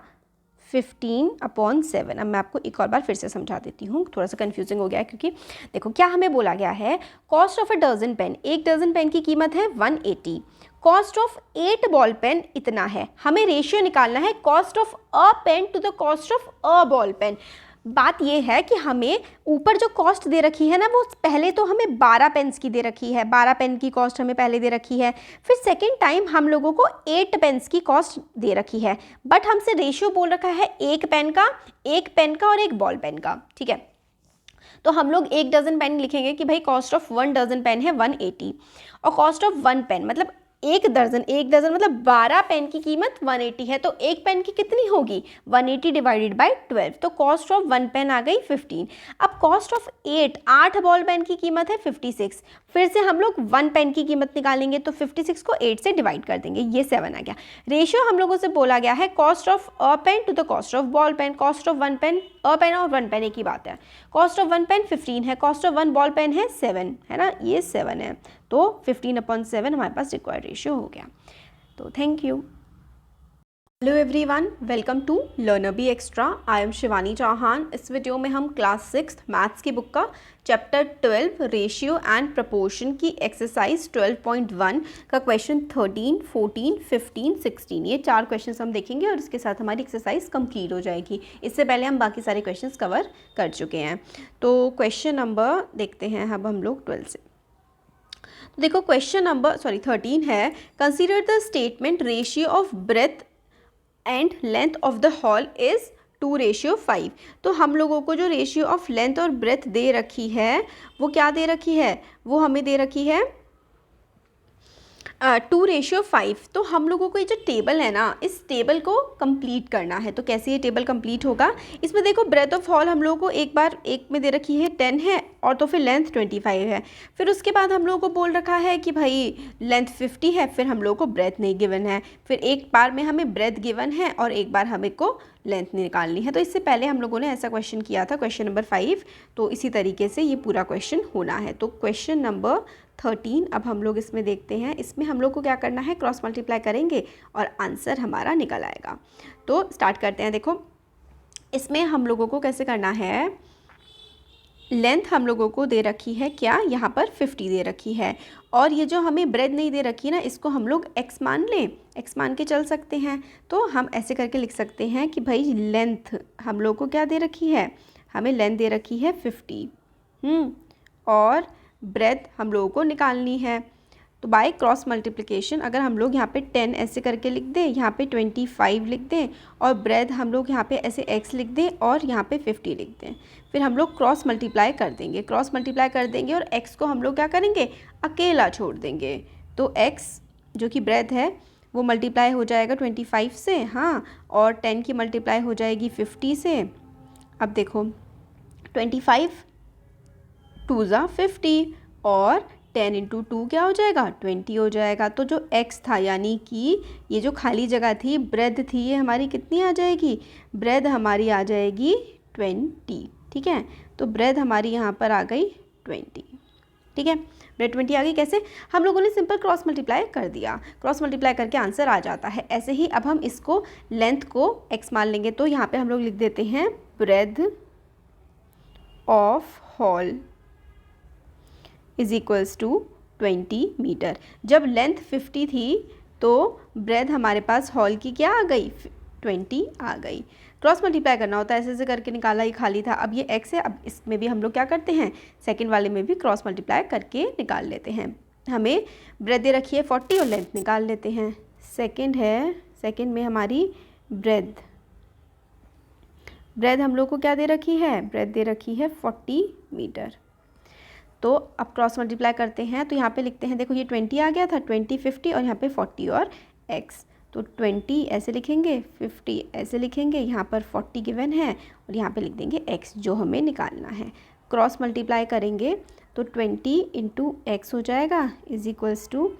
15/7। अब मैं आपको एक और बार फिर से समझा देती हूँ, थोड़ा सा कंफ्यूजिंग हो गया है, क्योंकि देखो क्या हमें बोला गया है, cost of a dozen pen, एक डजन पेन की कीमत है 180, कॉस्ट ऑफ 8 बॉल पेन इतना है, हमें रेशियो निकालना है cost of a pen to the cost of a ball pen. बात यह है कि हमें ऊपर जो कॉस्ट दे रखी है ना, वो पहले तो हमें 12 पेन्स की दे रखी है, 12 पेन की कॉस्ट हमें पहले दे रखी है, फिर सेकेंड टाइम हम लोगों को 8 पेन्स की कॉस्ट दे रखी है, बट हमसे रेशियो बोल रखा है एक पेन का और एक बॉल पेन का, ठीक है। तो हम लोग एक डजन पेन लिखेंगे कि भाई कॉस्ट ऑफ 1 डजन पेन है 180 और कॉस्ट ऑफ 1 पेन मतलब एक दर्जन मतलब 12 पेन की कीमत 180 है, तो एक पेन की कितनी होगी 180 डिवाइडेड बाय 12, तो कॉस्ट ऑफ 1 पेन आ गई 15। अब कॉस्ट ऑफ 8 बॉल पेन की कीमत है 56। फिर से हम लोग 1 पेन की कीमत निकालेंगे, तो 56 को 8 से डिवाइड कर देंगे, ये 7 आ गया। रेशियो हम लोगों से बोला गया है cost of a pen to the cost of ball pen. Cost of 1 pen, a pen और 1 पेन एक ही बात है। कॉस्ट ऑफ 1 पेन 15 है, कॉस्ट ऑफ 1 बॉल पेन है 7, है ना, ये 7 है, तो 15/7 हमारे पास रिक्वायर्ड रेशियो हो गया। तो thank you. Hello everyone, welcome to learner B extra. I am Shivani Chauhan. इस वीडियो में हम क्लास 6 मैथ्स की बुक का चैप्टर 12 रेशियो एंड प्रपोर्शन की एक्सरसाइज 12.1 का क्वेश्चन 13, 14, 15, 16 ये 4 क्वेश्चन हम देखेंगे और इसके साथ हमारी एक्सरसाइज कंप्लीट हो जाएगी। इससे पहले हम बाकी सारे क्वेश्चन कवर कर चुके हैं। तो क्वेश्चन नंबर देखते हैं अब हम लोग 12 से। तो देखो क्वेश्चन नंबर 13 है, consider the statement ratio of breadth and length of the hall is 2:5। तो हम लोगों को जो रेशियो ऑफ लेंथ और ब्रेथ दे रखी है वो क्या दे रखी है, वो हमें दे रखी है 2:5। तो हम लोगों को ये जो टेबल है ना, इस टेबल को कंप्लीट करना है। तो कैसे ये टेबल कंप्लीट होगा, इसमें देखो ब्रेथ ऑफ हॉल हम लोगों को एक में दे रखी है 10 है, और तो फिर लेंथ 25 है। फिर उसके बाद हम लोगों को बोल रखा है कि भाई लेंथ 50 है, फिर हम लोगों को ब्रेथ नहीं गिवन है। फिर एक बार में हमें ब्रेथ गिवन है और एक बार हमें को लेंथ निकालनी है। तो इससे पहले हम लोगों ने ऐसा क्वेश्चन किया था, क्वेश्चन नंबर 5। तो इसी तरीके से ये पूरा क्वेश्चन होना है। तो क्वेश्चन नंबर 13 अब हम लोग इसमें देखते हैं। इसमें हम लोग को क्या करना है, क्रॉस मल्टीप्लाई करेंगे और आंसर हमारा निकल आएगा। तो स्टार्ट करते हैं। देखो इसमें हम लोगों को कैसे करना है, लेंथ हम लोगों को दे रखी है क्या, यहाँ पर 50 दे रखी है, और ये जो हमें ब्रेथ नहीं दे रखी ना, इसको हम लोग x मान लें, x मान के चल सकते हैं। तो हम ऐसे करके लिख सकते हैं कि भाई लेंथ हम लोग को क्या दे रखी है, हमें लेंथ दे रखी है 50, और ब्रेथ हम लोगों को निकालनी है। तो बाय क्रॉस मल्टीप्लिकेशन अगर हम लोग यहाँ पे 10 ऐसे करके लिख दें, यहाँ पे 25 लिख दें, और ब्रेथ हम लोग यहाँ पे ऐसे x लिख दें और यहाँ पे 50 लिख दें, फिर हम लोग क्रॉस मल्टीप्लाई कर देंगे। क्रॉस मल्टीप्लाई कर देंगे और x को हम लोग क्या करेंगे, अकेला छोड़ देंगे। तो x जो कि ब्रेथ है वो मल्टीप्लाई हो जाएगा 25 से, हाँ, और 10 की मल्टीप्लाई हो जाएगी 50 से। अब देखो 25 2 ज़ा 50 और 10 × 2 क्या हो जाएगा, 20 हो जाएगा। तो जो x था यानी कि ये जो खाली जगह थी, ब्रेथ थी, ये हमारी कितनी आ जाएगी, ब्रेथ हमारी आ जाएगी 20। ठीक है, तो ब्रेथ हमारी यहाँ पर आ गई 20। ठीक है, ब्रेथ 20 आ गई। कैसे, हम लोगों ने सिंपल क्रॉस मल्टीप्लाई कर दिया, क्रॉस मल्टीप्लाई करके आंसर आ जाता है। ऐसे ही अब हम इसको लेंथ को x मान लेंगे। तो यहाँ पे हम लोग लिख देते हैं breadth of hall is equals to 20 metre. जब लेंथ 50 थी तो ब्रेथ हमारे पास हॉल की क्या आ गई, 20 आ गई। क्रॉस मल्टीप्लाई करना होता है, ऐसे ऐसे करके निकाला, ही खाली था। अब ये x है, अब इसमें भी हम लोग क्या करते हैं, सेकंड वाले में भी क्रॉस मल्टीप्लाई करके निकाल लेते हैं। हमें ब्रेथ दे रखी है 40 और लेंथ निकाल लेते हैं। सेकंड है, सेकंड में हमारी ब्रेथ हम लोग को क्या दे रखी है, ब्रेथ दे रखी है 40 मीटर। तो अब क्रॉस मल्टीप्लाई करते हैं, तो यहाँ पे लिखते हैं, देखो ये 20 आ गया था, 20 50 और यहाँ पे 40 और x। तो 20 ऐसे लिखेंगे, 50 ऐसे लिखेंगे, यहाँ पर 40 गिवन है और यहाँ पे लिख देंगे x जो हमें निकालना है। क्रॉस मल्टीप्लाई करेंगे तो 20 × x हो जाएगा इज़ इक्वल्स टू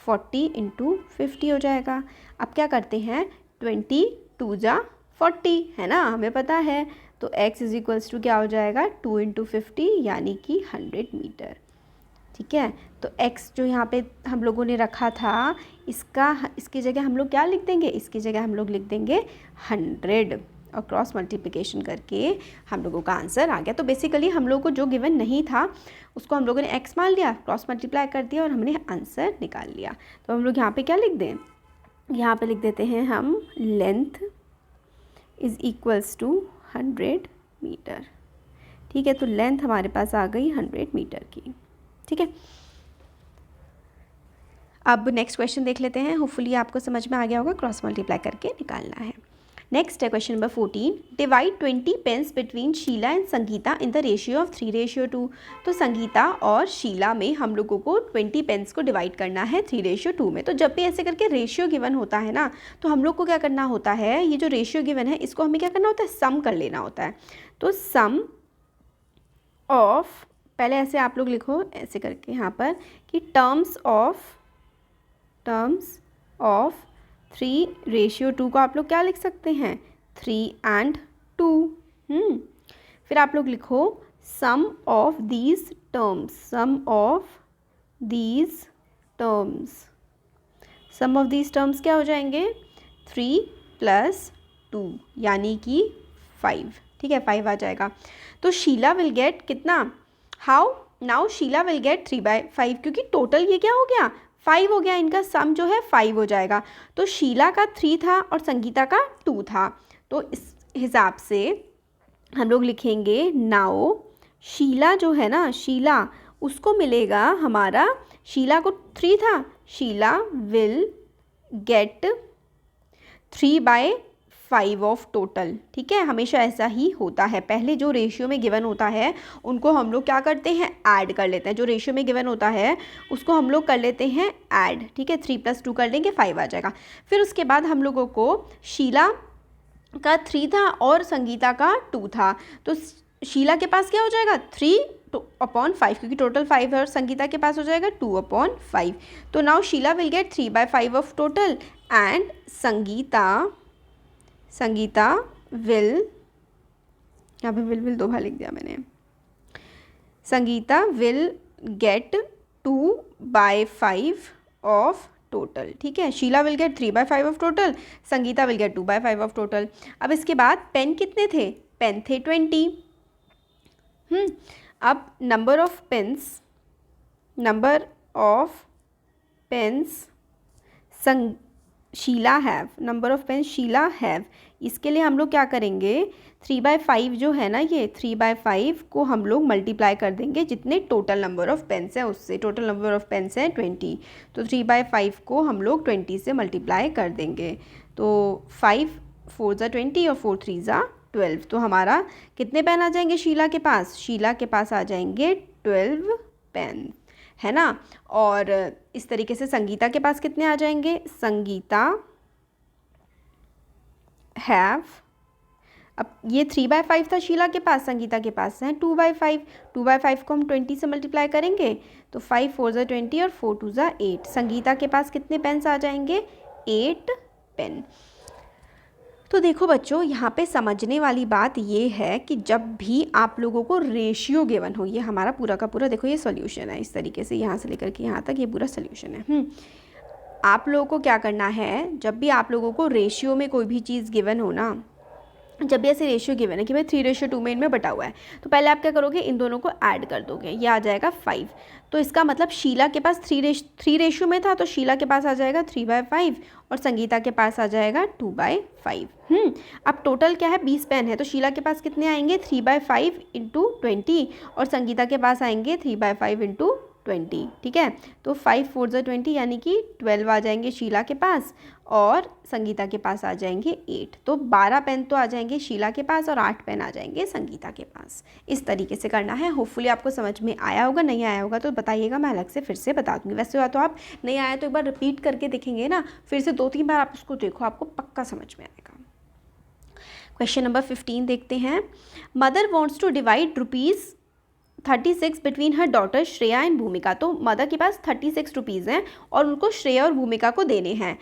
40 × 50 हो जाएगा। अब क्या करते हैं, 20 2 ज़ा 40 है ना, हमें पता है। तो x इज़ इक्वल्स टू क्या हो जाएगा, 2 × 50 यानी कि 100 मीटर। ठीक है, तो x जो यहाँ पे हम लोगों ने रखा था, इसकी जगह हम लोग क्या लिख देंगे, इसकी जगह हम लोग लिख देंगे 100, और क्रॉस मल्टीप्लिकेशन करके हम लोगों का आंसर आ गया। तो बेसिकली हम लोग को जो गिवन नहीं था उसको हम लोगों ने x मान लिया, क्रॉस मल्टीप्लाई कर दिया और हमने आंसर निकाल लिया। तो हम लोग यहाँ पे क्या लिख दें, यहाँ पे लिख देते हैं हम length is equals to 100 metre. ठीक है, तो लेंथ हमारे पास आ गई 100 मीटर की। ठीक है, अब नेक्स्ट क्वेश्चन देख लेते हैं। होपफुली आपको समझ में आ गया होगा, क्रॉस मल्टीप्लाई करके निकालना है। नेक्स्ट है question number 14, divide 20 pens between Sheela and Sangeeta in the ratio of 3:2। तो संगीता और शीला में हम लोगों को 20 पेन्स को डिवाइड करना है 3:2 में। तो जब भी ऐसे करके रेशियो गिवन होता है ना, तो हम लोग को क्या करना होता है, ये जो रेशियो गिवन है इसको हमें क्या करना होता है, सम कर लेना होता है। तो सम ऑफ, पहले ऐसे आप लोग लिखो ऐसे करके यहाँ पर कि टर्म्स ऑफ 3:2 को आप लोग क्या लिख सकते हैं, 3 and 2। फिर आप लोग लिखो sum of these terms, sum of these terms क्या हो जाएंगे, 3 + 2 यानी कि 5। ठीक है, 5 आ जाएगा। तो शीला विल गेट कितना, how, now Sheela will get 3/5, क्योंकि टोटल ये क्या हो गया, 5 हो गया, इनका सम जो है 5 हो जाएगा। तो शीला का 3 था और संगीता का 2 था, तो इस हिसाब से हम लोग लिखेंगे नाउ शीला जो है ना, शीला उसको मिलेगा हमारा, शीला को 3 था, Sheela will get 3/5 of total. ठीक है, हमेशा ऐसा ही होता है, पहले जो रेशियो में गिवन होता है उनको हम लोग क्या करते हैं, ऐड कर लेते हैं। जो रेशियो में गिवन होता है उसको हम लोग कर लेते हैं ऐड। ठीक है, 3 + 2 कर लेंगे, 5 आ जाएगा। फिर उसके बाद हम लोगों को शीला का 3 था और संगीता का 2 था, तो शीला के पास क्या हो जाएगा, 3/5, क्योंकि टोटल 5 है, और संगीता के पास हो जाएगा 2/5। तो now Sheela will get 3/5 of total and Sangeeta will, यहाँ पे विल 2 बार लिख दिया मैंने, Sangeeta will get 2/5 of total. ठीक है, Sheela will get 3/5 of total, Sangeeta will get 2/5 of total. अब इसके बाद पेन कितने थे, पेन थे 20। अब number of pens Sheela have, इसके लिए हम लोग क्या करेंगे, 3/5 जो है ना, ये 3/5 को हम लोग मल्टीप्लाई कर देंगे जितने टोटल नंबर ऑफ पेन्स हैं उससे। टोटल नंबर ऑफ पेन्स हैं 20, तो 3/5 को हम लोग 20 से मल्टीप्लाई कर देंगे। तो 5 4 = 20 और 4 3 = 12। तो हमारा कितने पेन आ जाएंगे शीला के पास आ जाएंगे 12 पेन, है ना। और इस तरीके से संगीता के पास कितने आ जाएंगे, संगीता हैव, अब ये 3/5 था शीला के पास, संगीता के पास है 2/5। 2/5 को हम 20 से मल्टीप्लाई करेंगे, तो 5 4 = 20 और 4 2 = 8। संगीता के पास कितने पेन्स आ जाएंगे, 8 पेन। तो देखो बच्चों, यहाँ पे समझने वाली बात ये है कि जब भी आप लोगों को रेशियो गिवन हो, ये हमारा पूरा का पूरा देखो ये सॉल्यूशन है, इस तरीके से यहाँ से लेकर के यहाँ तक ये पूरा सॉल्यूशन है। आप लोगों को क्या करना है, जब भी आप लोगों को रेशियो में कोई भी चीज़ गिवन हो ना, जब भी ऐसे रेशियो गिवन है कि भाई 3:2 में इनमें बटा हुआ है, तो पहले आप क्या करोगे, इन दोनों को ऐड कर दोगे, ये आ जाएगा 5। तो इसका मतलब शीला के पास 3 रेशियो में था, तो शीला के पास आ जाएगा 3/5 और संगीता के पास आ जाएगा 2/5। अब टोटल क्या है, 20 पेन है, तो शीला के पास कितने आएंगे, 3/5 × 20 और संगीता के पास आएंगे 3/5 × 20। ठीक है, तो 5 4 = 20 यानी कि 12 आ जाएंगे शीला के पास और संगीता के पास आ जाएंगे 8। तो 12 पेन तो आ जाएंगे शीला के पास और 8 पेन आ जाएंगे संगीता के पास। इस तरीके से करना है। होपफुली आपको समझ में आया होगा, नहीं आया होगा तो बताइएगा, मैं अलग से फिर से बता दूँगी। वैसे तो आप नहीं आया तो एक बार रिपीट करके देखेंगे ना, फिर से 2-3 बार आप उसको देखो, आपको पक्का समझ में आएगा। क्वेश्चन नंबर 15 देखते हैं। Mother wants to divide ₹36 between her daughter Shreya and Bhumika. तो मदर के पास 36 रुपीज़ हैं और उनको श्रेया और भूमिका को देने हैं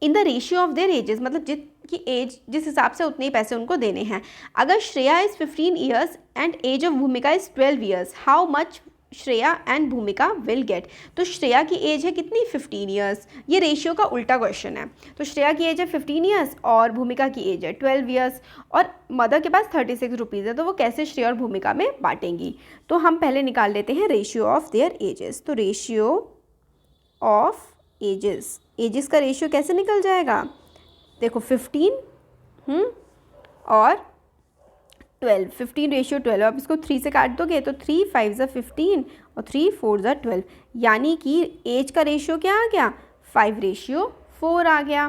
इन the ratio of their edges, मतलब जिसकी एज जिस हिसाब से उतने ही पैसे उनको देने हैं। अगर Shreya is 15 years and age of Bhumika is 12 years, how much Shreya and Bhumika will get. तो श्रेया की एज है कितनी, 15 ईयर्स। ये रेशियो का उल्टा क्वेश्चन है। तो श्रेया की एज है 15 ईयर्स और भूमिका की एज है 12 ईयर्स और मदर के पास 36 रुपीज़ है, तो वो कैसे श्रेया और भूमिका में बांटेंगी। तो हम पहले निकाल लेते हैं रेशियो ऑफ देयर एजेस। तो रेशियो ऑफ एजेस का रेशियो कैसे निकल जाएगा, देखो 15 और 12, 15:12। अब इसको 3 से काट दोगे तो 3 5 = 15 और 3 4 = 12, यानी कि एज का रेशियो क्या आ गया, 5:4 आ गया।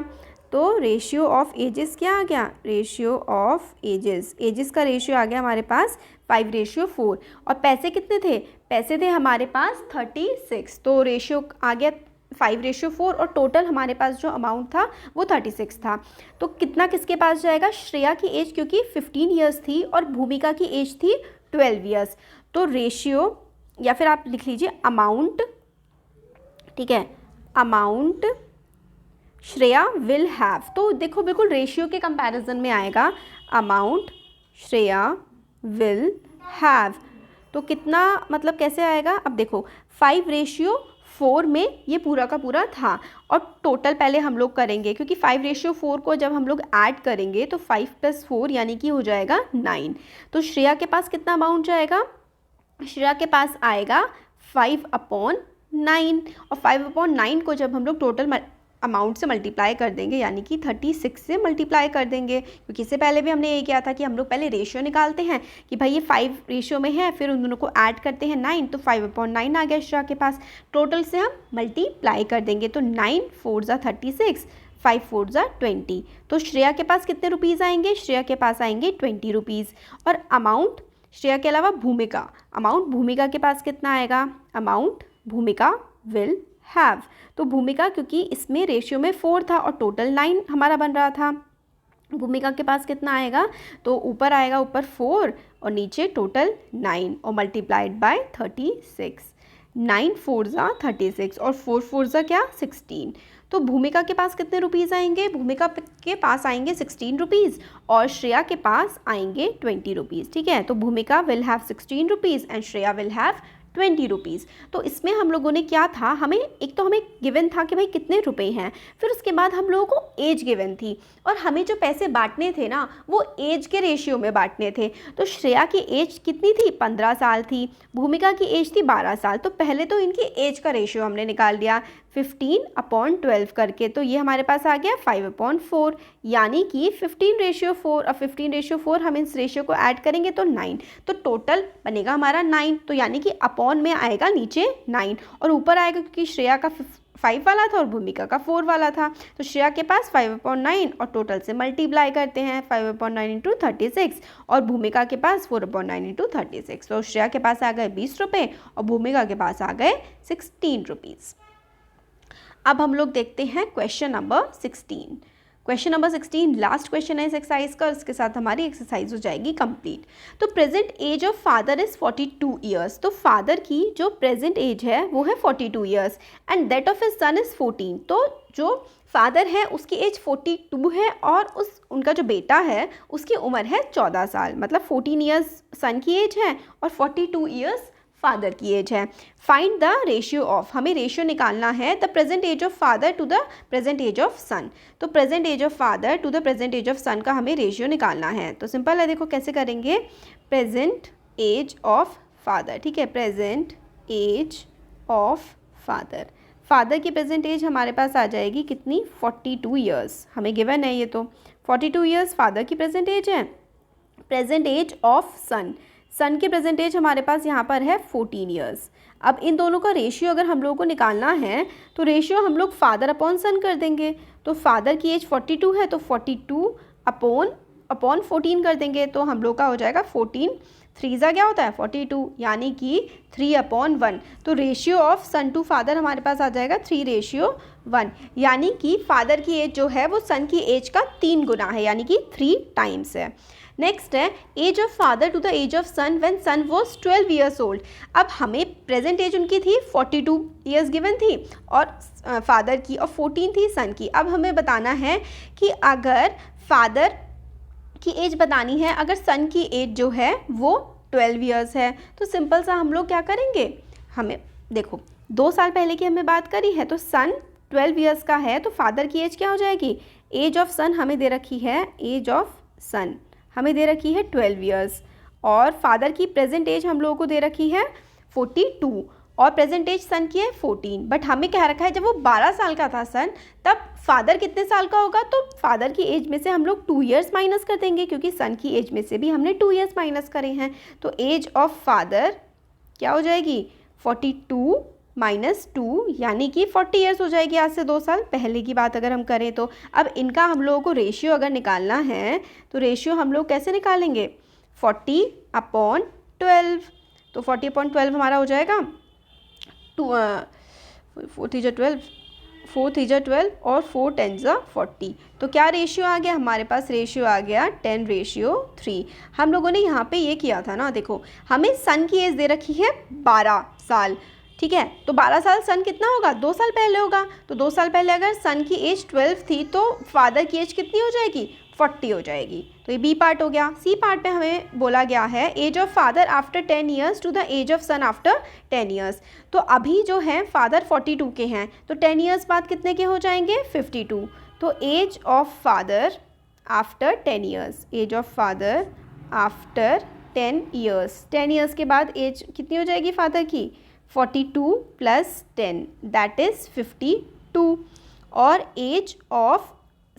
तो रेशियो ऑफ एजेस क्या आ गया, रेशियो ऑफ एजेस का रेशियो आ गया हमारे पास 5:4। और पैसे कितने थे, पैसे थे हमारे पास 36, तो रेशियो आ गया 5:4 और टोटल हमारे पास जो अमाउंट था वो 36 था। तो कितना किसके पास जाएगा, श्रेया की एज क्योंकि 15 ईयर्स थी और भूमिका की एज थी 12 ईयर्स, तो रेशियो या फिर आप लिख लीजिए अमाउंट, ठीक है, अमाउंट श्रेया विल हैव। तो देखो बिल्कुल रेशियो के कंपैरिजन में आएगा, अमाउंट श्रेया विल हैव। तो कितना मतलब कैसे आएगा, अब देखो 5:4 में ये पूरा का पूरा था और टोटल पहले हम लोग करेंगे क्योंकि 5:4 को जब हम लोग ऐड करेंगे तो 5 + 4 यानी कि हो जाएगा 9। तो श्रेया के पास कितना अमाउंट जाएगा, श्रेया के पास आएगा 5/9 और 5/9 को जब हम लोग टोटल अमाउंट से मल्टीप्लाई कर देंगे यानी कि 36 से मल्टीप्लाई कर देंगे, क्योंकि इससे पहले भी हमने ये किया था कि हम लोग पहले रेशियो निकालते हैं कि भाई ये 5 रेशियो में है, फिर उन दोनों को ऐड करते हैं 9, तो 5/9 आ गया श्रेया के पास, टोटल से हम मल्टीप्लाई कर देंगे तो 9 4 × 36, 5 4 × 20। तो श्रेया के पास कितने रुपीज़ आएंगे, श्रेया के पास आएंगे 20 रुपीज़। और अमाउंट श्रेया के अलावा भूमिका, अमाउंट भूमिका के पास कितना आएगा, अमाउंट भूमिका विल हैव। तो भूमिका क्योंकि इसमें रेशियो में 4 था और टोटल 9 हमारा बन रहा था, भूमिका के पास कितना आएगा, तो ऊपर आएगा ऊपर 4 और नीचे टोटल 9 और मल्टीप्लाइड बाय 36, 9 4 × 36 और 4 4 × क्या 16। तो भूमिका के पास कितने रुपीज़ आएंगे, भूमिका के पास आएंगे 16 रुपीज़ और श्रेया के पास आएंगे 20 रुपीज़, ठीक है। तो भूमिका will have 16 rupees and Shreya will have 20 rupees. तो इसमें हम लोगों ने क्या था, हमें एक तो हमें गिवन था कि भाई कितने रुपए हैं, फिर उसके बाद हम लोगों को एज गिवन थी और हमें जो पैसे बांटने थे ना वो एज के रेशियो में बांटने थे। तो श्रेया की एज कितनी थी, 15 साल थी, भूमिका की एज थी 12 साल। तो पहले तो इनकी एज का रेशियो हमने निकाल लिया 15/12 करके, तो ये हमारे पास आ गया 5/4 यानी कि 15:4 और 15:4 हम इस रेशियो को ऐड करेंगे तो 9, तो टोटल बनेगा हमारा 9। तो यानी कि अपॉन में आएगा नीचे 9 और ऊपर आएगा क्योंकि श्रेया का 5 वाला था और भूमिका का 4 वाला था, तो श्रेया के पास 5/9 और टोटल से मल्टीप्लाई करते हैं 5/9 × 36 और भूमिका के पास 4/9 × 36। तो श्रेया के पास आ गए 20 रुपये और भूमिका के पास आ गए 16 रुपीज़। अब हम लोग देखते हैं question number 16। Question number 16 last question है इस एक्सरसाइज का, उसके साथ हमारी एक्सरसाइज हो जाएगी कंप्लीट। तो present age of father is 42 years. तो फादर की जो प्रेजेंट एज है वो है 42 years and that of his son is 14। तो जो फादर है उसकी एज 42 है और उनका जो बेटा है उसकी उम्र है 14 साल, मतलब 14 ईयर्स सन की एज है और 42 ईयर्स फादर की एज है। फाइंड द रेशियो ऑफ, हमें रेशियो निकालना है the present age of father to the present age of son. तो present age of father to the present age of son का हमें रेशियो निकालना है। तो सिंपल है, देखो कैसे करेंगे, प्रेजेंट एज ऑफ फादर, ठीक है, present age of father, father की प्रेजेंट एज हमारे पास आ जाएगी कितनी, 42 ईयर्स, हमें गिवन है ये, तो 42 ईयर्स फादर की प्रेजेंट एज है। प्रेजेंट एज ऑफ सन, सन की प्रेजेंट एज हमारे पास यहाँ पर है 14 ईयर्स। अब इन दोनों का रेशियो अगर हम लोगों को निकालना है तो रेशियो हम लोग फादर अपॉन सन कर देंगे। तो फादर की एज 42 है तो 42 अपॉन 14 कर देंगे, तो हम लोग का हो जाएगा 14, 3 क्या होता है 42 यानी कि 3/1। तो ratio of son to father हमारे पास आ जाएगा 3:1 यानी कि फादर की एज जो है वो सन की एज का 3 गुना है यानी कि 3 टाइम्स है। नेक्स्ट है age of father to the age of son when son was 12 years old. अब हमें प्रेजेंट एज उनकी थी 42 ईयर्स गिवन थी और फादर की और 14 थी सन की। अब हमें बताना है कि अगर फादर की एज बतानी है, अगर सन की एज जो है वो 12 ईयर्स है, तो सिंपल सा हम लोग क्या करेंगे, हमें देखो 2 साल पहले की हमें बात करी है तो सन 12 ईयर्स का है तो फादर की एज क्या हो जाएगी, एज ऑफ सन हमें दे रखी है, एज ऑफ सन हमें दे रखी है 12 ईयर्स और फादर की प्रेजेंट एज हम लोगों को दे रखी है 42 और प्रेजेंट एज सन की है 14। बट हमें कह रखा है जब वो 12 साल का था सन, तब फादर कितने साल का होगा, तो फादर की एज में से हम लोग 2 ईयर्स माइनस कर देंगे क्योंकि सन की एज में से भी हमने 2 ईयर्स माइनस करे हैं। तो एज ऑफ फादर क्या हो जाएगी 42 -2 यानी कि 40 ईयर्स हो जाएगी आज से 2 साल पहले की बात अगर हम करें तो। अब इनका हम लोगों को रेशियो अगर निकालना है तो रेशियो हम लोग कैसे निकालेंगे, 40/12। तो 40/12 हमारा हो जाएगा 4 3 12, 4 3 12 और 4 10 40। तो क्या रेशियो आ गया हमारे पास, रेशियो आ गया 10:3। हम लोगों ने यहाँ पे ये किया था ना, देखो हमें सन की एज दे रखी है 12 साल, ठीक है। तो 12 साल सन कितना होगा, 2 साल पहले होगा। तो 2 साल पहले अगर सन की एज 12 थी तो फादर की एज कितनी हो जाएगी, 40 हो जाएगी। तो ये बी पार्ट हो गया। सी पार्ट में हमें बोला गया है age of father after 10 years to the age of son after 10 years. तो अभी जो है फादर 42 के हैं, तो 10 ईयर्स बाद कितने के हो जाएंगे, 52। तो age of father after 10 years, age of father after 10 years, 10 years के बाद एज कितनी हो जाएगी फादर की, 42 + 10 दैट इज़ 52। और age of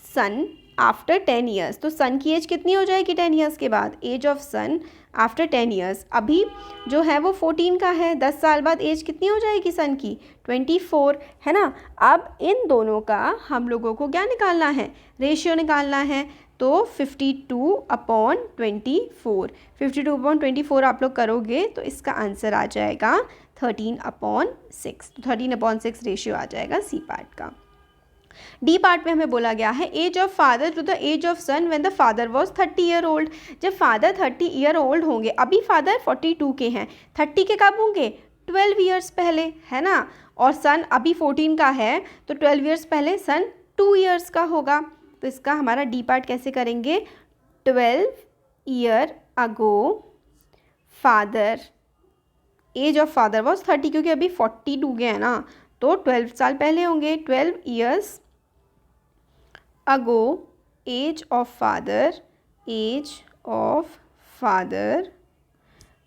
son after 10 years, तो सन की एज कितनी हो जाएगी 10 ईयर्स के बाद, age of son after 10 years अभी जो है वो 14 का है, 10 साल बाद एज कितनी हो जाएगी सन की, 24, है ना। अब इन दोनों का हम लोगों को क्या निकालना है, रेशियो निकालना है। तो 52/24, 52/24 आप लोग करोगे तो इसका आंसर आ जाएगा 13/6। तो 13/6 रेशियो आ जाएगा सी पार्ट का। डी पार्ट में हमें बोला गया है age of father to the age of son when the father was 30 year old. जब फादर 30 ईयर ओल्ड होंगे, अभी फादर 42 के हैं, 30 के कब होंगे, 12 ईयर्स पहले, है ना। और सन अभी 14 का है तो 12 ईयर्स पहले सन 2 ईयर्स का होगा। तो इसका हमारा डी पार्ट कैसे करेंगे, 12 year ago father, age of father was 30 क्योंकि अभी 42 के हैं ना, तो 12 साल पहले होंगे, 12 years ago age of father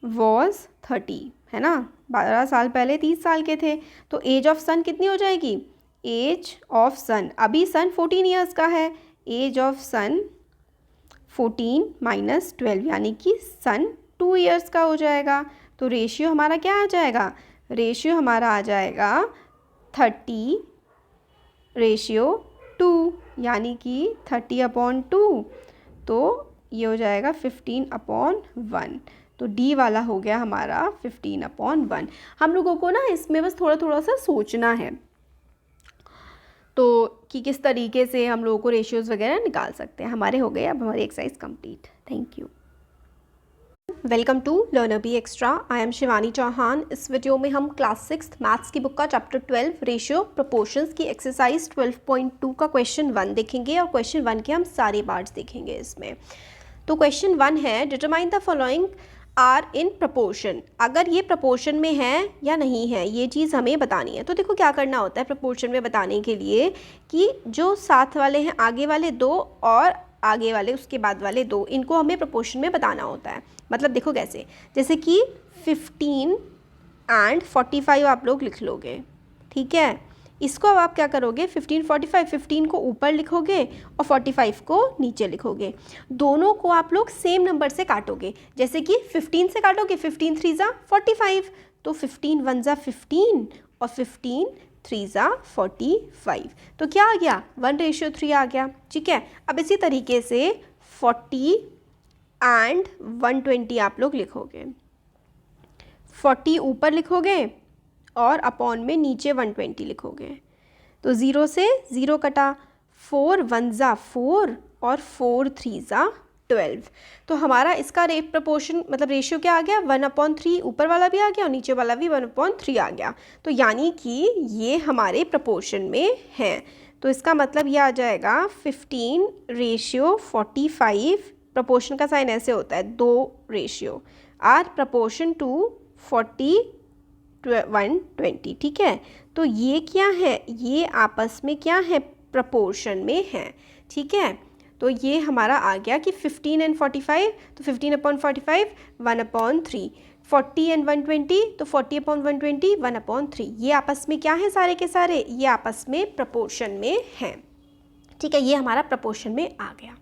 was 30, है ना। 12 साल पहले 30 साल के थे। तो एज ऑफ सन कितनी हो जाएगी, एज ऑफ सन अभी सन 14 ईयर्स का है, एज ऑफ सन 14 - 12 यानी कि सन 2 ईयर्स का हो जाएगा। तो रेशियो हमारा क्या आ जाएगा, रेशियो हमारा आ जाएगा 30:2 यानी कि 30/2। तो ये हो जाएगा 15/1। तो डी वाला हो गया हमारा 15/1। हम लोगों को ना इसमें बस थोड़ा थोड़ा सा सोचना है तो कि किस तरीके से हम लोगों को रेशियोज़ वगैरह निकाल सकते हैं। हमारे हो गए अब हमारी exercise complete. Thank you. Welcome to learner B extra. I am Shivani Chauhan. इस वीडियो में हम क्लास 6 मैथ्स की बुक का चैप्टर 12 रेशियो प्रोपोर्शंस की एक्सरसाइज 12.2 का क्वेश्चन 1 देखेंगे और क्वेश्चन 1 के हम सारे पार्ट्स देखेंगे इसमें। तो क्वेश्चन 1 है, determine the following are in proportion. अगर ये प्रपोर्शन में है या नहीं है ये चीज़ हमें बतानी है। तो देखो क्या करना होता है प्रपोर्शन में बताने के लिए कि जो साथ वाले हैं, आगे वाले 2 और आगे वाले उसके बाद वाले 2, इनको हमें प्रपोर्शन में बताना होता है। मतलब देखो कैसे, जैसे कि 15 एंड 45 आप लोग लिख लोगे, ठीक है। इसको अब आप क्या करोगे, 15 45, 15 को ऊपर लिखोगे और 45 को नीचे लिखोगे। दोनों को आप लोग सेम नंबर से काटोगे। जैसे कि 15 से काटोगे, 15 3 ज़ा 45, तो 15 1 ज़ा 15 और 15 3 ज़ा 45। तो क्या आ गया, 1:3 आ गया, ठीक है। अब इसी तरीके से 40 एंड 120 आप लोग लिखोगे। 40 ऊपर लिखोगे और अपॉन में नीचे 120 लिखोगे। तो 0 से 0 कटा, 4 1 ज़ा 4 और 4 3 ज़ा 12। तो हमारा इसका प्रपोर्शन मतलब रेशियो क्या आ गया, 1/3। ऊपर वाला भी आ गया और नीचे वाला भी 1/3 आ गया। तो यानी कि ये हमारे प्रपोर्शन में है। तो इसका मतलब ये आ जाएगा 15:45। प्रपोर्शन का साइन ऐसे होता है, 2 रेशियो आर प्रपोर्शन टू 40:120, ठीक है। तो ये क्या है, ये आपस में क्या है, प्रपोर्शन में है, ठीक है। तो ये हमारा आ गया कि 15 एंड 45, तो 15/45 1/3, 40 एंड 120 तो 40/120 1/3। ये आपस में क्या है, सारे के सारे ये आपस में प्रपोर्शन में हैं, ठीक है। ये हमारा प्रपोर्शन में आ गया।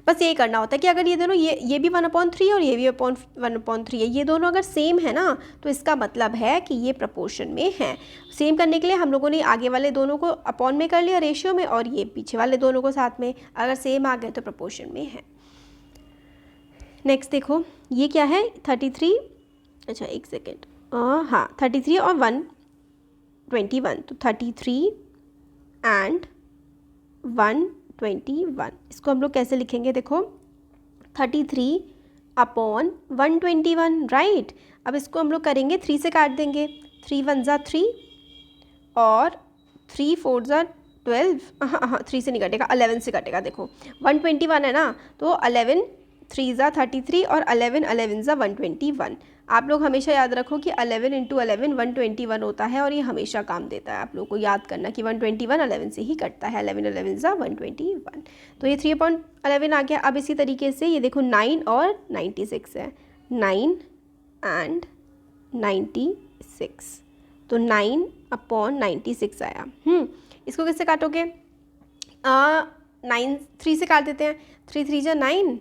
बस यही करना होता है कि अगर ये दोनों ये भी 1/3 और ये भी 1/3 है, ये दोनों अगर सेम है ना तो इसका मतलब है कि ये प्रपोर्शन में है। सेम करने के लिए हम लोगों ने आगे वाले दोनों को अपॉन में कर लिया रेशियो में, और ये पीछे वाले दोनों को साथ में, अगर सेम आ गए तो प्रपोर्शन में है। नेक्स्ट देखो ये क्या है 33, अच्छा एक सेकेंड, हाँ 33 और 121, तो 33 एंड 121, इसको हम लोग कैसे लिखेंगे देखो 33/121, राइट। अब इसको हम लोग करेंगे 3 से काट देंगे, 3 1 जा 3 और 3 4 जा 12, हाँ 3 से नहीं कटेगा, 11 से कटेगा। देखो 121 है ना, तो 11 3 जा 33 और 11 11 जा 121। आप लोग हमेशा याद रखो कि 11 × 11 121 होता है, और ये हमेशा काम देता है। आप लोग को याद करना कि 121 11 से ही कटता है, 11 11 जा 121। तो ये 3/11 आ गया। अब इसी तरीके से ये देखो 9 और 96 है, 9 एंड 96, तो 9/96 आया। इसको किससे काटोगे, 9 3 से काट देते हैं, 3 3 जा 9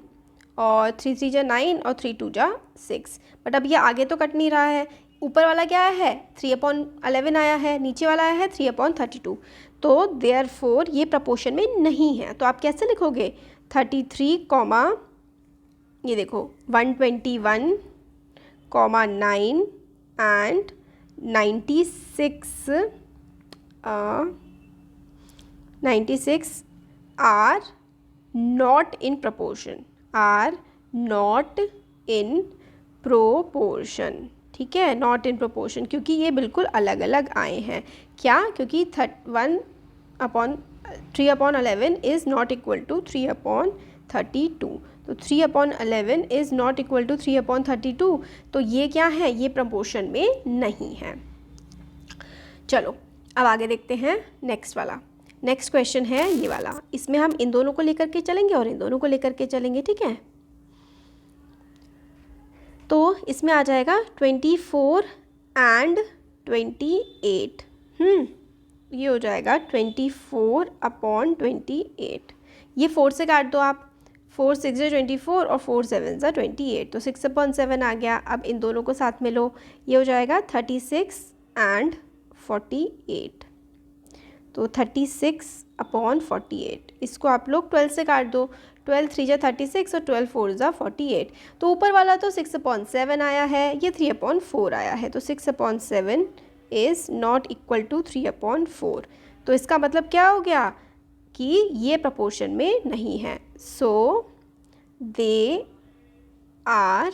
और 3 3 जा 9 और 3 2 जा 6। बट अब ये आगे तो कट नहीं रहा है, ऊपर वाला क्या है 3/11 आया है, नीचे वाला आया है 3/32, तो देयरफॉर ये प्रपोर्शन में नहीं है। तो आप कैसे लिखोगे 33, ये देखो 121, 9 and 96 are not in proportion, are not in proportion, ठीक है, नॉट इन प्रोपोर्शन, क्योंकि ये बिल्कुल अलग अलग आए हैं। क्या, क्योंकि 3/11 इज़ नॉट इक्वल टू 3/32, तो 3/11 इज़ नॉट इक्वल टू 3/32, तो ये क्या है, ये प्रपोर्शन में नहीं है। चलो अब आगे देखते हैं नेक्स्ट वाला। नेक्स्ट क्वेश्चन है ये वाला, इसमें हम इन दोनों को लेकर के चलेंगे और इन दोनों को लेकर के चलेंगे, ठीक है। तो इसमें आ जाएगा 24 एंड 28, ये हो जाएगा 24/28। ये 4 से काट दो आप, 4 6 जा 24 और 4 7 जा 28, तो 6/7 आ गया। अब इन दोनों को साथ में लो, ये हो जाएगा 36 एंड 48, तो 36/48। इसको आप लोग 12 से काट दो, 12 3 जा 36 और 12 4 जा 48, तो ऊपर वाला तो 6/7 आया है, ये 3/4 आया है, तो 6/7 इज़ नॉट इक्वल टू 3/4। तो इसका मतलब क्या हो गया कि ये प्रपोर्शन में नहीं है, so they are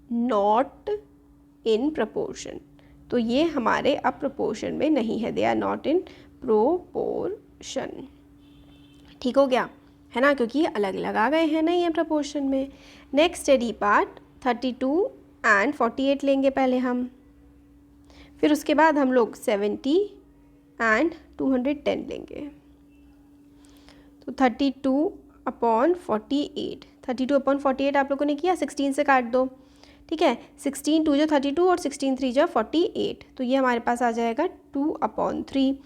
not in proportion, तो ये हमारे अब प्रपोर्शन में नहीं है, they are not in proportion. ठीक हो गया है ना, क्योंकि अलग अलग आ गए हैं ना ये प्रपोर्शन में। नेक्स्ट स्टडी पार्ट 32 एंड 48 लेंगे पहले हम, फिर उसके बाद हम लोग 70 एंड 210 लेंगे। तो 32/48, 32/48 आप लोगों ने किया, 16 से काट दो, ठीक है, 16 2 जा 32 और 16 3 जा 48, तो ये हमारे पास आ जाएगा 2/3।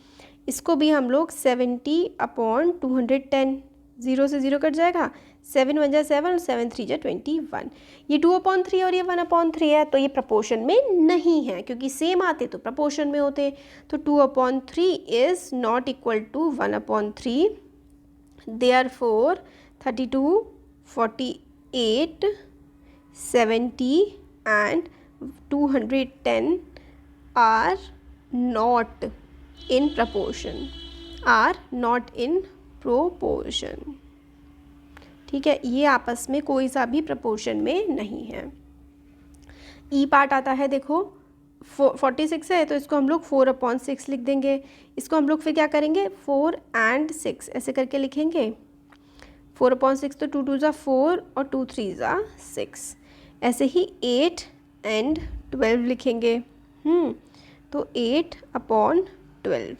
इसको भी हम लोग 70/210, 0 से 0 कट जाएगा, 7 1 जा 7 और 7 3 जा 21। ये 2/3 और ये 1/3 है, तो ये प्रपोर्शन में नहीं है, क्योंकि सेम आते तो प्रपोर्शन में होते। तो 2/3 is not equal to 1/3, therefore 32 48 70 and 210 are not in proportion, are not in proportion, ठीक है, ये आपस में कोई सा भी प्रपोर्शन में नहीं है। ई पार्ट आता है, देखो 46 है, तो इसको हम लोग 4/6 लिख देंगे। इसको हम लोग फिर क्या करेंगे 4 एंड 6 ऐसे करके लिखेंगे, 4/6 तो 2 2 जा 4 और 2 3 जा 6, ऐसे ही 8 एंड 12 लिखेंगे, तो 8/12,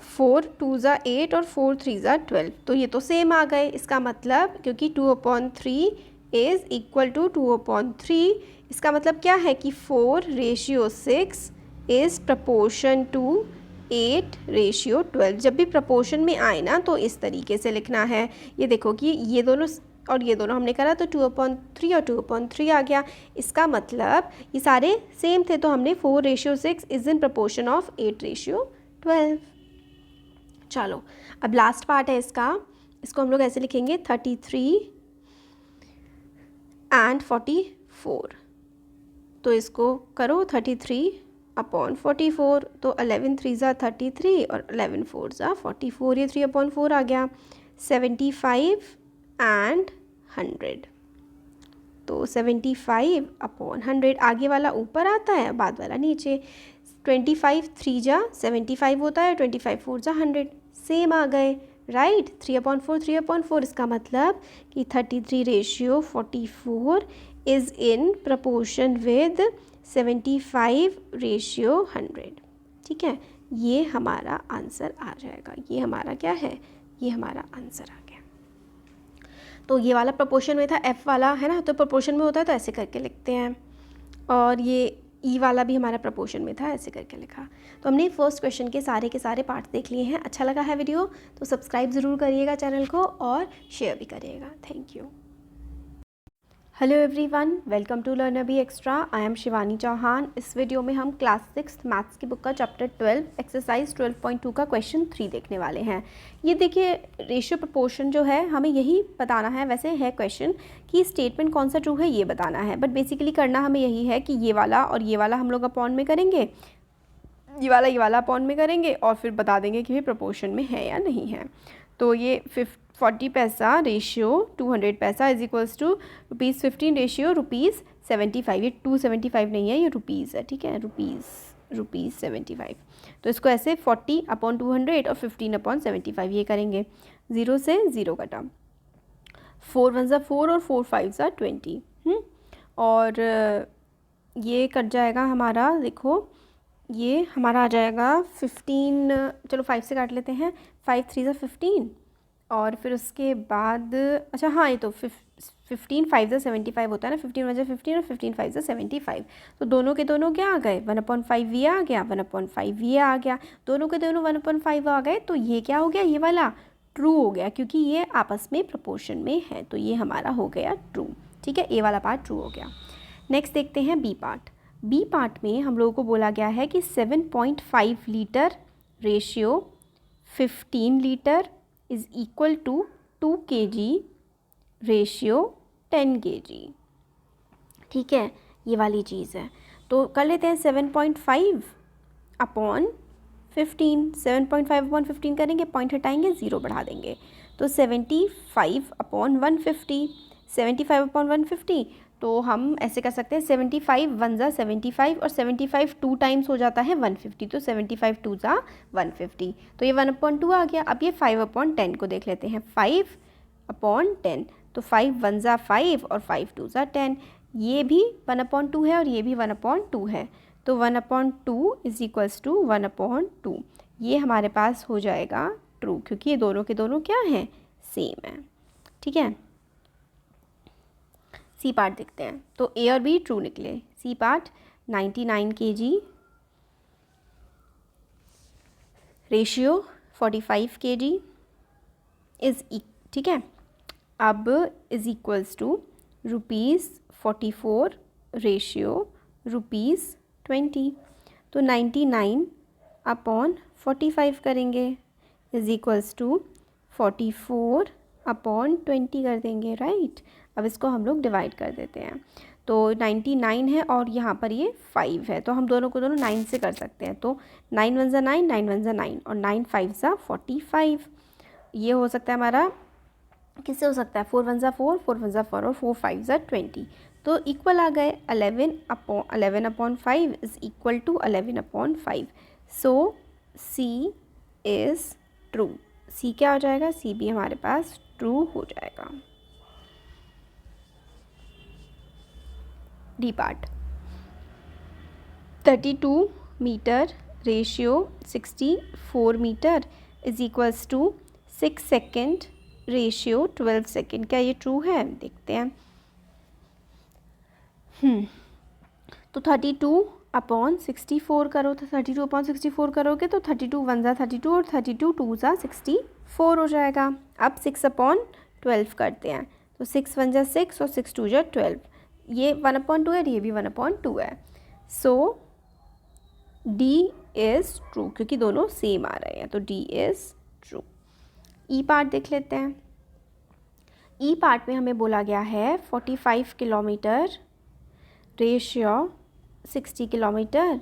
4 2 जा 8 और 4 3 जा 12, तो ये तो सेम आ गए। इसका मतलब क्योंकि 2/3 इज़ इक्वल टू 2/3, इसका मतलब क्या है कि 4/6 इज़ प्रपोर्शन टू 8:12। जब भी प्रपोर्शन में आए ना तो इस तरीके से लिखना है। ये देखो कि ये दोनों और ये दोनों हमने करा तो 2/3 और 2/3 आ गया। इसका मतलब ये सारे सेम थे, तो हमने 4:6 इज़ इन प्रपोर्शन ऑफ 8:12। चलो अब लास्ट पार्ट है इसको हम लोग ऐसे लिखेंगे 33 एंड 44। तो इसको करो 33/44, तो 11 3 33 और 11 4 44, ये 3/4 आ गया। 75 एंड 100, तो 75/100, आगे वाला ऊपर आता है, बाद वाला नीचे। 25 3 75 होता है, 25 4 100, सेम आ गए, राइट। 3/4 3/4, इसका मतलब कि 33:44 इज़ इन प्रपोर्शन विद 75:100। ठीक है, ये हमारा आंसर आ जाएगा। ये हमारा क्या है, ये हमारा आंसर आ गया। तो ये वाला प्रपोर्शन में था, F वाला है ना, तो प्रपोर्शन में होता है तो ऐसे करके लिखते हैं, और ये E वाला भी हमारा प्रपोर्शन में था, ऐसे करके लिखा। तो हमने फर्स्ट क्वेश्चन के सारे पार्ट देख लिए हैं। अच्छा लगा है वीडियो तो सब्सक्राइब ज़रूर करिएगा चैनल को और शेयर भी करिएगा। Thank you. Hello everyone, welcome to learner B extra. I am Shivani Chauhan. इस वीडियो में हम क्लास 6 मैथ्स की बुक का चैप्टर 12 एक्सरसाइज 12.2 का क्वेश्चन 3 देखने वाले हैं। ये देखिए, रेशियो प्रपोर्शन जो है हमें यही बताना है। वैसे है क्वेश्चन कि स्टेटमेंट कौन सा ट्रू है ये बताना है, बट बेसिकली करना हमें यही है कि ये वाला और ये वाला हम लोग अपॉन में करेंगे, ये वाला अपॉन में करेंगे, और फिर बता देंगे कि ये प्रपोर्शन में है या नहीं है। तो ये 40 पैसा रेशियो 200 पैसा इज इक्वल्स टू ₹15 रेशियो ₹75। ये 275 नहीं है, ये रुपीज़ है, ठीक है, रुपीज़ 75। तो इसको ऐसे 40/200 और 15/75 ये करेंगे। 0 से 0 कटा, 4 1 4 और 4 5 20, और ये कट जाएगा हमारा, देखो ये हमारा आ जाएगा 15, चलो 5 से काट लेते हैं, 5 3 15, और फिर उसके बाद अच्छा हाँ, ये तो 15 5 75 होता है ना, 15 1 15 और 15 5 75। तो दोनों के दोनों क्या आ गए, 1/5 ये आ गया, 1/5 ये आ गया, दोनों के दोनों 1/5 आ गए। तो ये क्या हो गया, ये वाला ट्रू हो गया, क्योंकि ये आपस में प्रपोर्शन में है, तो ये हमारा हो गया ट्रू। ठीक है, ए वाला पार्ट ट्रू हो गया। नेक्स्ट देखते हैं बी पार्ट। बी पार्ट में हम लोगों को बोला गया है कि 7.5 litre ratio 15 litre is equal to 2 kg ratio 10 kg। ठीक है, ये वाली चीज़ है। तो कर लेते हैं 7.5/15, 7.5/15 करेंगे, पॉइंट हटाएंगे, 0 बढ़ा देंगे, तो 75/150, 75/150। तो हम ऐसे कर सकते हैं 75 1 75 और 75 2 टाइम्स हो जाता है 150, तो 75 2 150, तो ये 1/2 आ गया। अब ये 5/10 को देख लेते हैं, 5/10, तो 5 1 5 और 5 2 10, ये भी 1/2 है और ये भी 1/2 है, तो 1/2 इज इक्वल्स टू 1/2। ये हमारे पास हो जाएगा ट्रू, क्योंकि ये दोनों के दोनों क्या हैं, सेम है। ठीक है, सी पार्ट देखते हैं। तो ए और बी ट्रू निकले। C part 99 kg ratio 45 kg is, ठीक है, अब इज इक्वल्स टू ₹44 रेशियो ₹20। तो 99/45 करेंगे इज इक्वल्स टू 44/20 कर देंगे, राइट। अब इसको हम लोग डिवाइड कर देते हैं, तो 99 है और यहाँ पर ये 5 है, तो हम दोनों को दोनों 9 से कर सकते हैं। तो 9 1 9, 9 1 9 और 9 5 45। ये हो सकता है हमारा, किससे हो सकता है, 4 1 4, 4 1 4 और 4 5 20, तो इक्वल आ गए। 11/5 is equal to 11/5। So C is true. C क्या हो जाएगा, सी भी हमारे पास ट्रू हो जाएगा। D part 32 metre ratio 64 metre is equals to 6 second ratio 12 second. क्या ये ट्रू है, देखते हैं। तो 32 अपॉन 64 करो तो 32 अपॉन 64 करोगे तो 32 1 ज़ा 32 और 32 2 ज़ा 64 हो जाएगा। अब 6 अपॉन 12 करते हैं तो 6 1 ज़ा 6 और 6 2 ज़ा 12, ये 1 अपॉन 2 है, ये भी 1 अपॉन 2 है। सो डी इज़ ट्रू, क्योंकि दोनों सेम आ रहे हैं तो D is true. E part देख लेते हैं। ई पार्ट में हमें बोला गया है 45 kilometre ratio 60 kilometre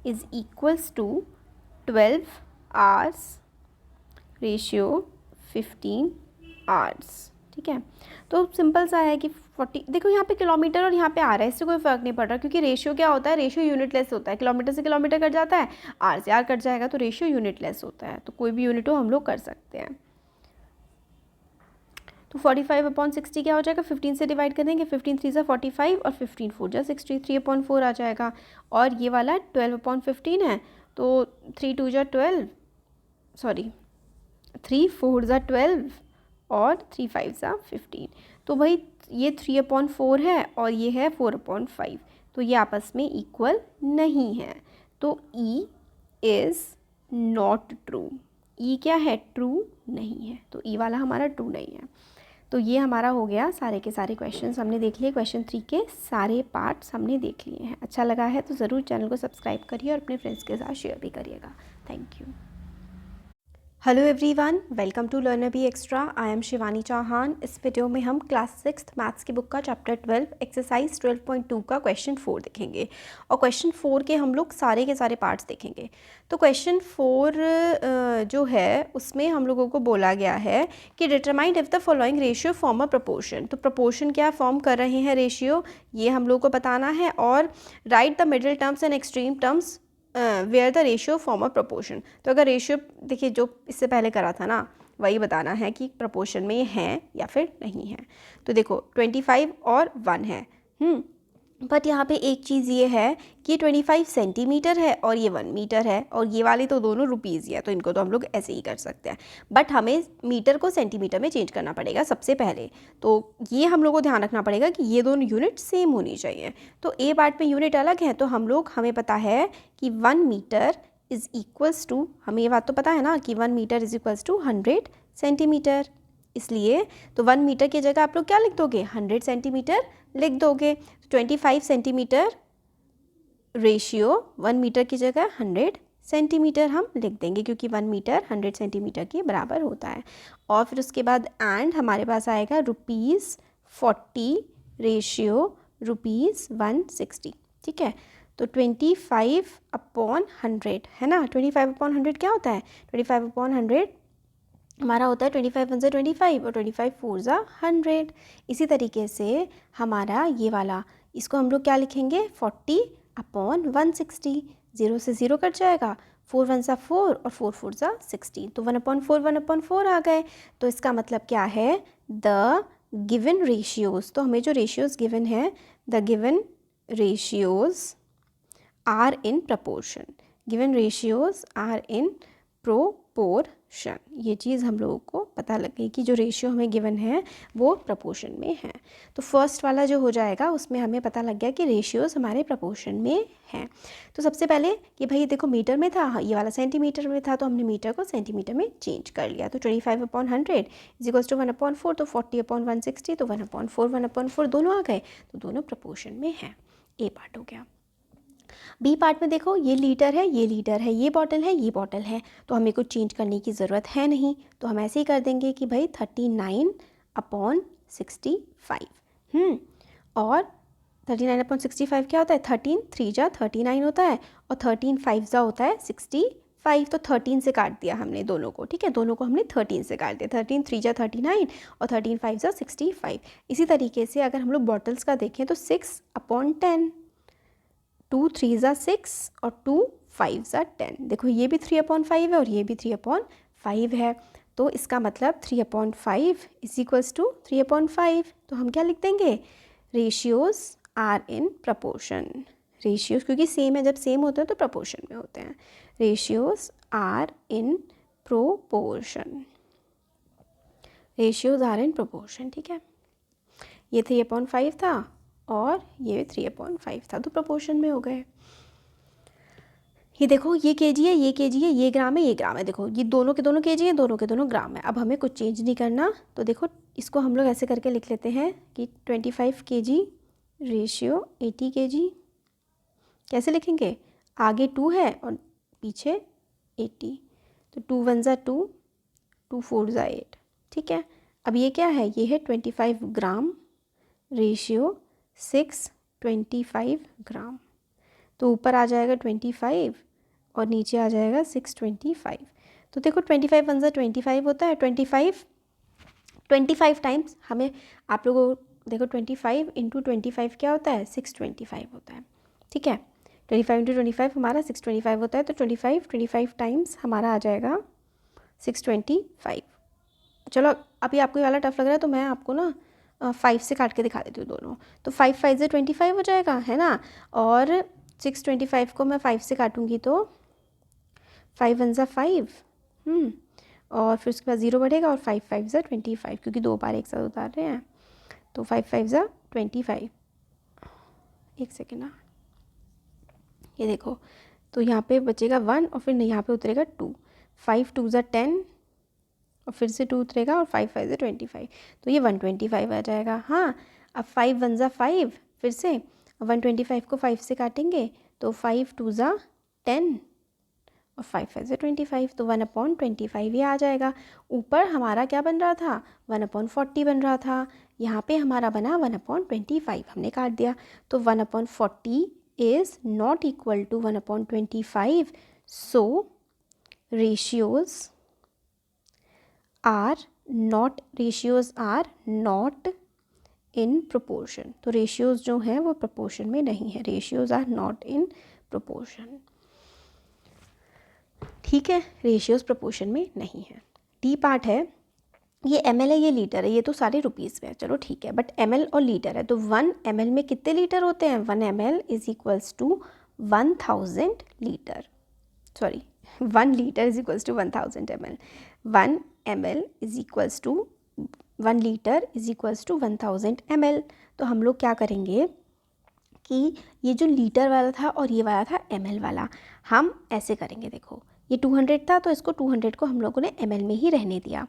is equals to 12 hours ratio 15 hours. ठीक है, तो सिंपल सा है कि 40, देखो यहाँ पे किलोमीटर और यहाँ पे आ रहा है, इससे कोई फ़र्क नहीं पड़ रहा, क्योंकि रेशियो क्या होता है, रेशियो यूनिटलेस होता है। किलोमीटर से किलोमीटर कट जाता है, आर से आर कट जाएगा, तो रेशियो यूनिटलेस होता है, तो कोई भी यूनिट हो हम लोग कर सकते हैं। तो 45 अपॉन 60 क्या हो जाएगा, 15 से डिवाइड कर देंगे, 15 3 ज़ा 45 और 15 4 ज़ा 63 अपॉन 4 आ जाएगा। और ये वाला 12 अपॉन 15 है, तो 3 2 ज़ा 12, सॉरी 3 4 ज़ा 12 और 3 5 ज़ा 15, तो भाई ये 3 अपॉन 4 है और ये है 4 अपॉन 5, तो ये आपस में इक्वल नहीं है, तो ई इज़ नॉट ट्रू। ई क्या है, ट्रू नहीं है, तो ई वाला हमारा ट्रू नहीं है। तो ये हमारा हो गया, सारे के सारे क्वेश्चंस हमने देख लिए, क्वेश्चन 3 के सारे पार्ट्स हमने देख लिए हैं। अच्छा लगा है तो ज़रूर चैनल को सब्सक्राइब करिए और अपने फ्रेंड्स के साथ शेयर भी करिएगा। Thank you. Hello everyone, welcome to learner B extra. I am Shivani Chauhan. इस वीडियो में हम क्लास 6 मैथ्स की बुक का चैप्टर 12 एक्सरसाइज 12.2 का क्वेश्चन 4 देखेंगे, और क्वेश्चन 4 के हम लोग सारे के सारे पार्ट्स देखेंगे। तो क्वेश्चन 4 जो है उसमें हम लोगों को बोला गया है कि determine if the following ratio form a proportion. तो प्रपोर्शन क्या फॉर्म कर रहे हैं, रेशियो, ये हम लोग को बताना है, और write the middle terms and extreme terms where the ratio form a proportion. तो अगर रेशियो, देखिए जो इससे पहले करा था ना, वही बताना है कि प्रपोर्शन में ये हैं या फिर नहीं है। तो देखो 25 और 1 है, बट यहाँ पे एक चीज़ ये है कि 25 सेंटीमीटर है और ये 1 मीटर है, और ये वाली तो दोनों रुपीज़ ही है, तो इनको तो हम लोग ऐसे ही कर सकते हैं, बट हमें मीटर को सेंटीमीटर में चेंज करना पड़ेगा सबसे पहले। तो ये हम लोग को ध्यान रखना पड़ेगा कि ये दोनों यूनिट सेम होनी चाहिए। तो ए पार्ट में यूनिट अलग है, तो हम लोग, हमें पता है कि 1 मीटर इज़ इक्वल्स टू, हमें ये बात तो पता है ना कि 1 metre is equals to 100 centimetre. इसलिए तो 1 मीटर की जगह आप लोग क्या लिख दोगे, 100 सेंटीमीटर लिख दोगे। 25 सेंटीमीटर रेशियो 1 मीटर की जगह 100 सेंटीमीटर हम लिख देंगे, क्योंकि 1 मीटर 100 सेंटीमीटर के बराबर होता है। और फिर उसके बाद एंड हमारे पास आएगा ₹40 रेशियो ₹160। ठीक है, तो 25 अपॉन 100 है ना, 25 अपॉन 100 क्या होता है, 25 अपॉन 100 हमारा होता है 25 1 ज़ा 25 और 25 4 ज़ा 100। इसी तरीके से हमारा ये वाला, इसको हम लोग क्या लिखेंगे, 40 अपॉन 160, 0 से 0 कट जाएगा, 4 1 ज़ा 4 और 4 4 ज़ा 16, तो 1 अपॉन 4 आ गए। तो इसका मतलब क्या है, द गिवन रेशियोज़, तो हमें जो रेशियोज़ गिवन है, the given ratios are in proportion, given ratios are in proportion. ये चीज़ हम लोगों को पता लग गई कि जो रेशियो हमें गिवन है वो प्रपोर्शन में है। तो फर्स्ट वाला जो हो जाएगा उसमें हमें पता लग गया कि रेशियोज़ हमारे प्रपोर्शन में हैं। तो सबसे पहले कि भाई देखो मीटर में था, ये वाला सेंटीमीटर में था, तो हमने मीटर को सेंटीमीटर में चेंज कर लिया। तो 25 upon 100 is equals to 1 upon 4, तो 40 अपॉन 160, तो 1 अपॉन 4 दोनों आ गए, तो दोनों प्रपोर्शन में हैं। ए पार्ट हो गया। बी पार्ट में देखो, ये लीटर है, ये लीटर है, ये बॉटल है, ये बॉटल है, तो हमें कुछ चेंज करने की ज़रूरत है नहीं, तो हम ऐसे ही कर देंगे कि भाई 39 अपॉन 65। और 39 अपॉन 65 क्या होता है, 13 3 जा 39 होता है, और 13 5 जा होता है 65, तो 13 से काट दिया हमने दोनों को। ठीक है, दोनों को हमने 13 से काट दिया, 13 3 जा 39 और 13 5 जा 65। इसी तरीके से अगर हम लोग बॉटल्स का देखें तो 6 अपॉन 10, 2 3 ज़ा 6 और 2 5 ज़ा 10। देखो ये भी 3 अपॉन 5 है और ये भी 3 अपॉन 5 है, तो इसका मतलब 3 upon 5 is equals to 3 upon 5। तो हम क्या लिख देंगे, ratios are in proportion. Ratios क्योंकि सेम है, जब सेम होते हैं तो प्रपोर्शन में होते हैं। Ratios are in proportion, ratios are in proportion. ठीक है, ये 3 अपॉन 5 था और ये 3 अपॉन 5 था, तो प्रोपोर्शन में हो गए। ये देखो ये केजी है, ये केजी है, ये ग्राम है, ये ग्राम है। देखो ये दोनों के दोनों केजी हैं, दोनों के दोनों ग्राम है। अब हमें कुछ चेंज नहीं करना, तो देखो इसको हम लोग ऐसे करके लिख लेते हैं कि 25 kg रेशियो 80 kg। कैसे लिखेंगे, आगे 2 है और पीछे 80, तो 2 1 ज़ा 2, 2 4 ज़ा 8। ठीक है, अब ये क्या है, ये है 25 ग्राम रेशियो 625 ग्राम। तो ऊपर आ जाएगा 25 और नीचे आ जाएगा 625। तो देखो 25 1 ज़ा 25 होता है, 25 टाइम्स हमें, आप लोगों देखो 25 इंटू 25 क्या होता है, 625 होता है। ठीक है, 25 इंटू 25 हमारा 625 होता है, तो 25 टाइम्स हमारा आ जाएगा 625। चलो अभी आपको ये वाला टफ लग रहा है तो मैं आपको ना 5 से काट के दिखा देती हूँ दोनों। तो 5 5 से 25 हो जाएगा, है ना, और 625 को मैं 5 से काटूँगी तो 5 1 ज़ा 5, और फिर उसके बाद 0 बढ़ेगा और 5 5 ज़ा 25, क्योंकि 2 बार एक साथ उतार रहे हैं। तो 5 5 ज़ा 25। एक सेकेंड ना, ये देखो, तो यहाँ पे बचेगा 1 और फिर यहाँ पे उतरेगा 2। 5 2 ज़ा 10 और फिर से 2 उतरेगा और 5 5 ज़ा 25, तो ये 125 आ जाएगा। हाँ, अब 5 1 ज़ा 5, फिर से 125 को 5 से काटेंगे तो 5 2 ज़ा 10 और 5 5 ज़ा 25, तो 1/25 ये आ जाएगा। ऊपर हमारा क्या बन रहा था, 1/40 बन रहा था, यहाँ पे हमारा बना 1/25, हमने काट दिया। तो 1/40 is not equal to 1/25, so ratios are not in proportion। तो ratios जो हैं वो proportion में नहीं है, ratios are not in proportion। ठीक है, ratios proportion में नहीं है। डी पार्ट है, ये ml है, ये लीटर है, ये तो सारे रुपीज़ में है, चलो ठीक है, बट ml और लीटर है, तो 1 ml में कितने लीटर होते हैं, 1 ml is equals to 1000 litre, sorry 1 litre is equals to 1000 ml। 1 ml is equals to 1 litre is equals to 1000 ml। तो हम लोग क्या करेंगे कि ये जो लीटर वाला था और ये वाला था ml वाला, हम ऐसे करेंगे, देखो ये 200 था तो इसको 200 को हम लोगों ने ml में ही रहने दिया,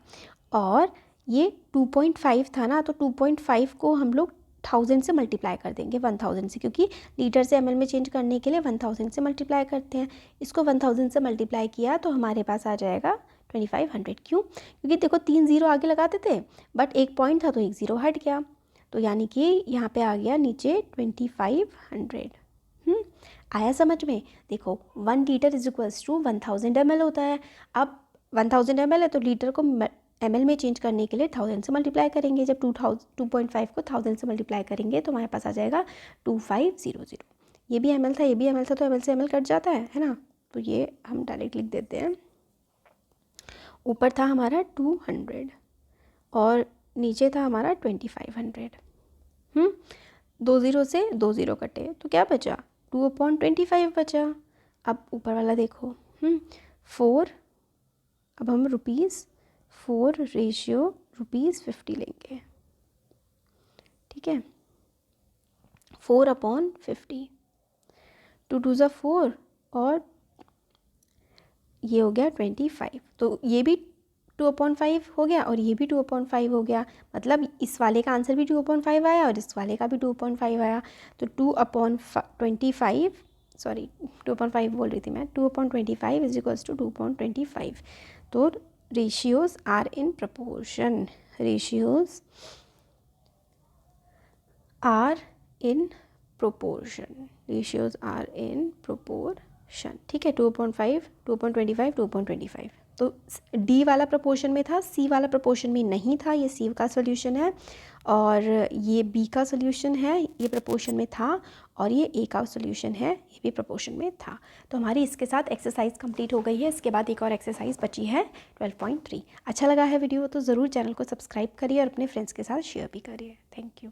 और ये 2.5 था ना, तो 2.5 को हम लोग 1000 से मल्टीप्लाई कर देंगे, 1000 से, क्योंकि लीटर से ml में चेंज करने के लिए 1000 से मल्टीप्लाई करते हैं। इसको 1000 से मल्टीप्लाई किया तो हमारे पास आ जाएगा 2500। क्यों, क्योंकि देखो 3 0 आगे लगाते थे, बट एक पॉइंट था तो एक 0 हट गया, तो यानी कि यहाँ पे आ गया नीचे 2500। आया समझ में। देखो 1 litre is equals to 1000 ml होता है। अब 1000 ml है तो लीटर को ml में चेंज करने के लिए 1000 से मल्टीप्लाई करेंगे। जब 2.5 को 1000 से मल्टीप्लाई करेंगे तो हमारे पास आ जाएगा 2500। ये भी ml था, ये भी ml था, तो ml से ml कट जाता है ना, तो ये हम डायरेक्ट लिख देते हैं। ऊपर था हमारा 200 और नीचे था हमारा 2500। 2 0 से 2 0 कटे तो क्या बचा, 2/25 बचा। अब ऊपर वाला देखो, 4, अब हम ₹4 रेशियो ₹50 लेंगे। ठीक है, 4/50, 2 2 ज़ा 4 और ये हो गया 25, तो ये भी 2/5 हो गया और ये भी 2/5 हो गया, मतलब इस वाले का आंसर भी 2/5 आया और इस वाले का भी 2/5 आया। तो 2/25, सॉरी 2/5 बोल रही थी मैं, 2/25 इज इक्वल्स टू 2/25। तो ratios are in proportion, ratios are in proportion, ratios are in proportion। ठीक है, 2/5, 2/25, 2/25। तो डी वाला प्रोपोर्शन में था, सी वाला प्रोपोर्शन में नहीं था, ये सी का सोल्यूशन है, और ये बी का सोल्यूशन है, ये प्रोपोर्शन में था, और ये ए का सोल्यूशन है, ये भी प्रोपोर्शन में था। तो हमारी इसके साथ एक्सरसाइज कंप्लीट हो गई है। इसके बाद एक और एक्सरसाइज बची है 12.3। अच्छा लगा है वीडियो तो ज़रूर चैनल को सब्सक्राइब करिए और अपने फ्रेंड्स के साथ शेयर भी करिए। Thank you.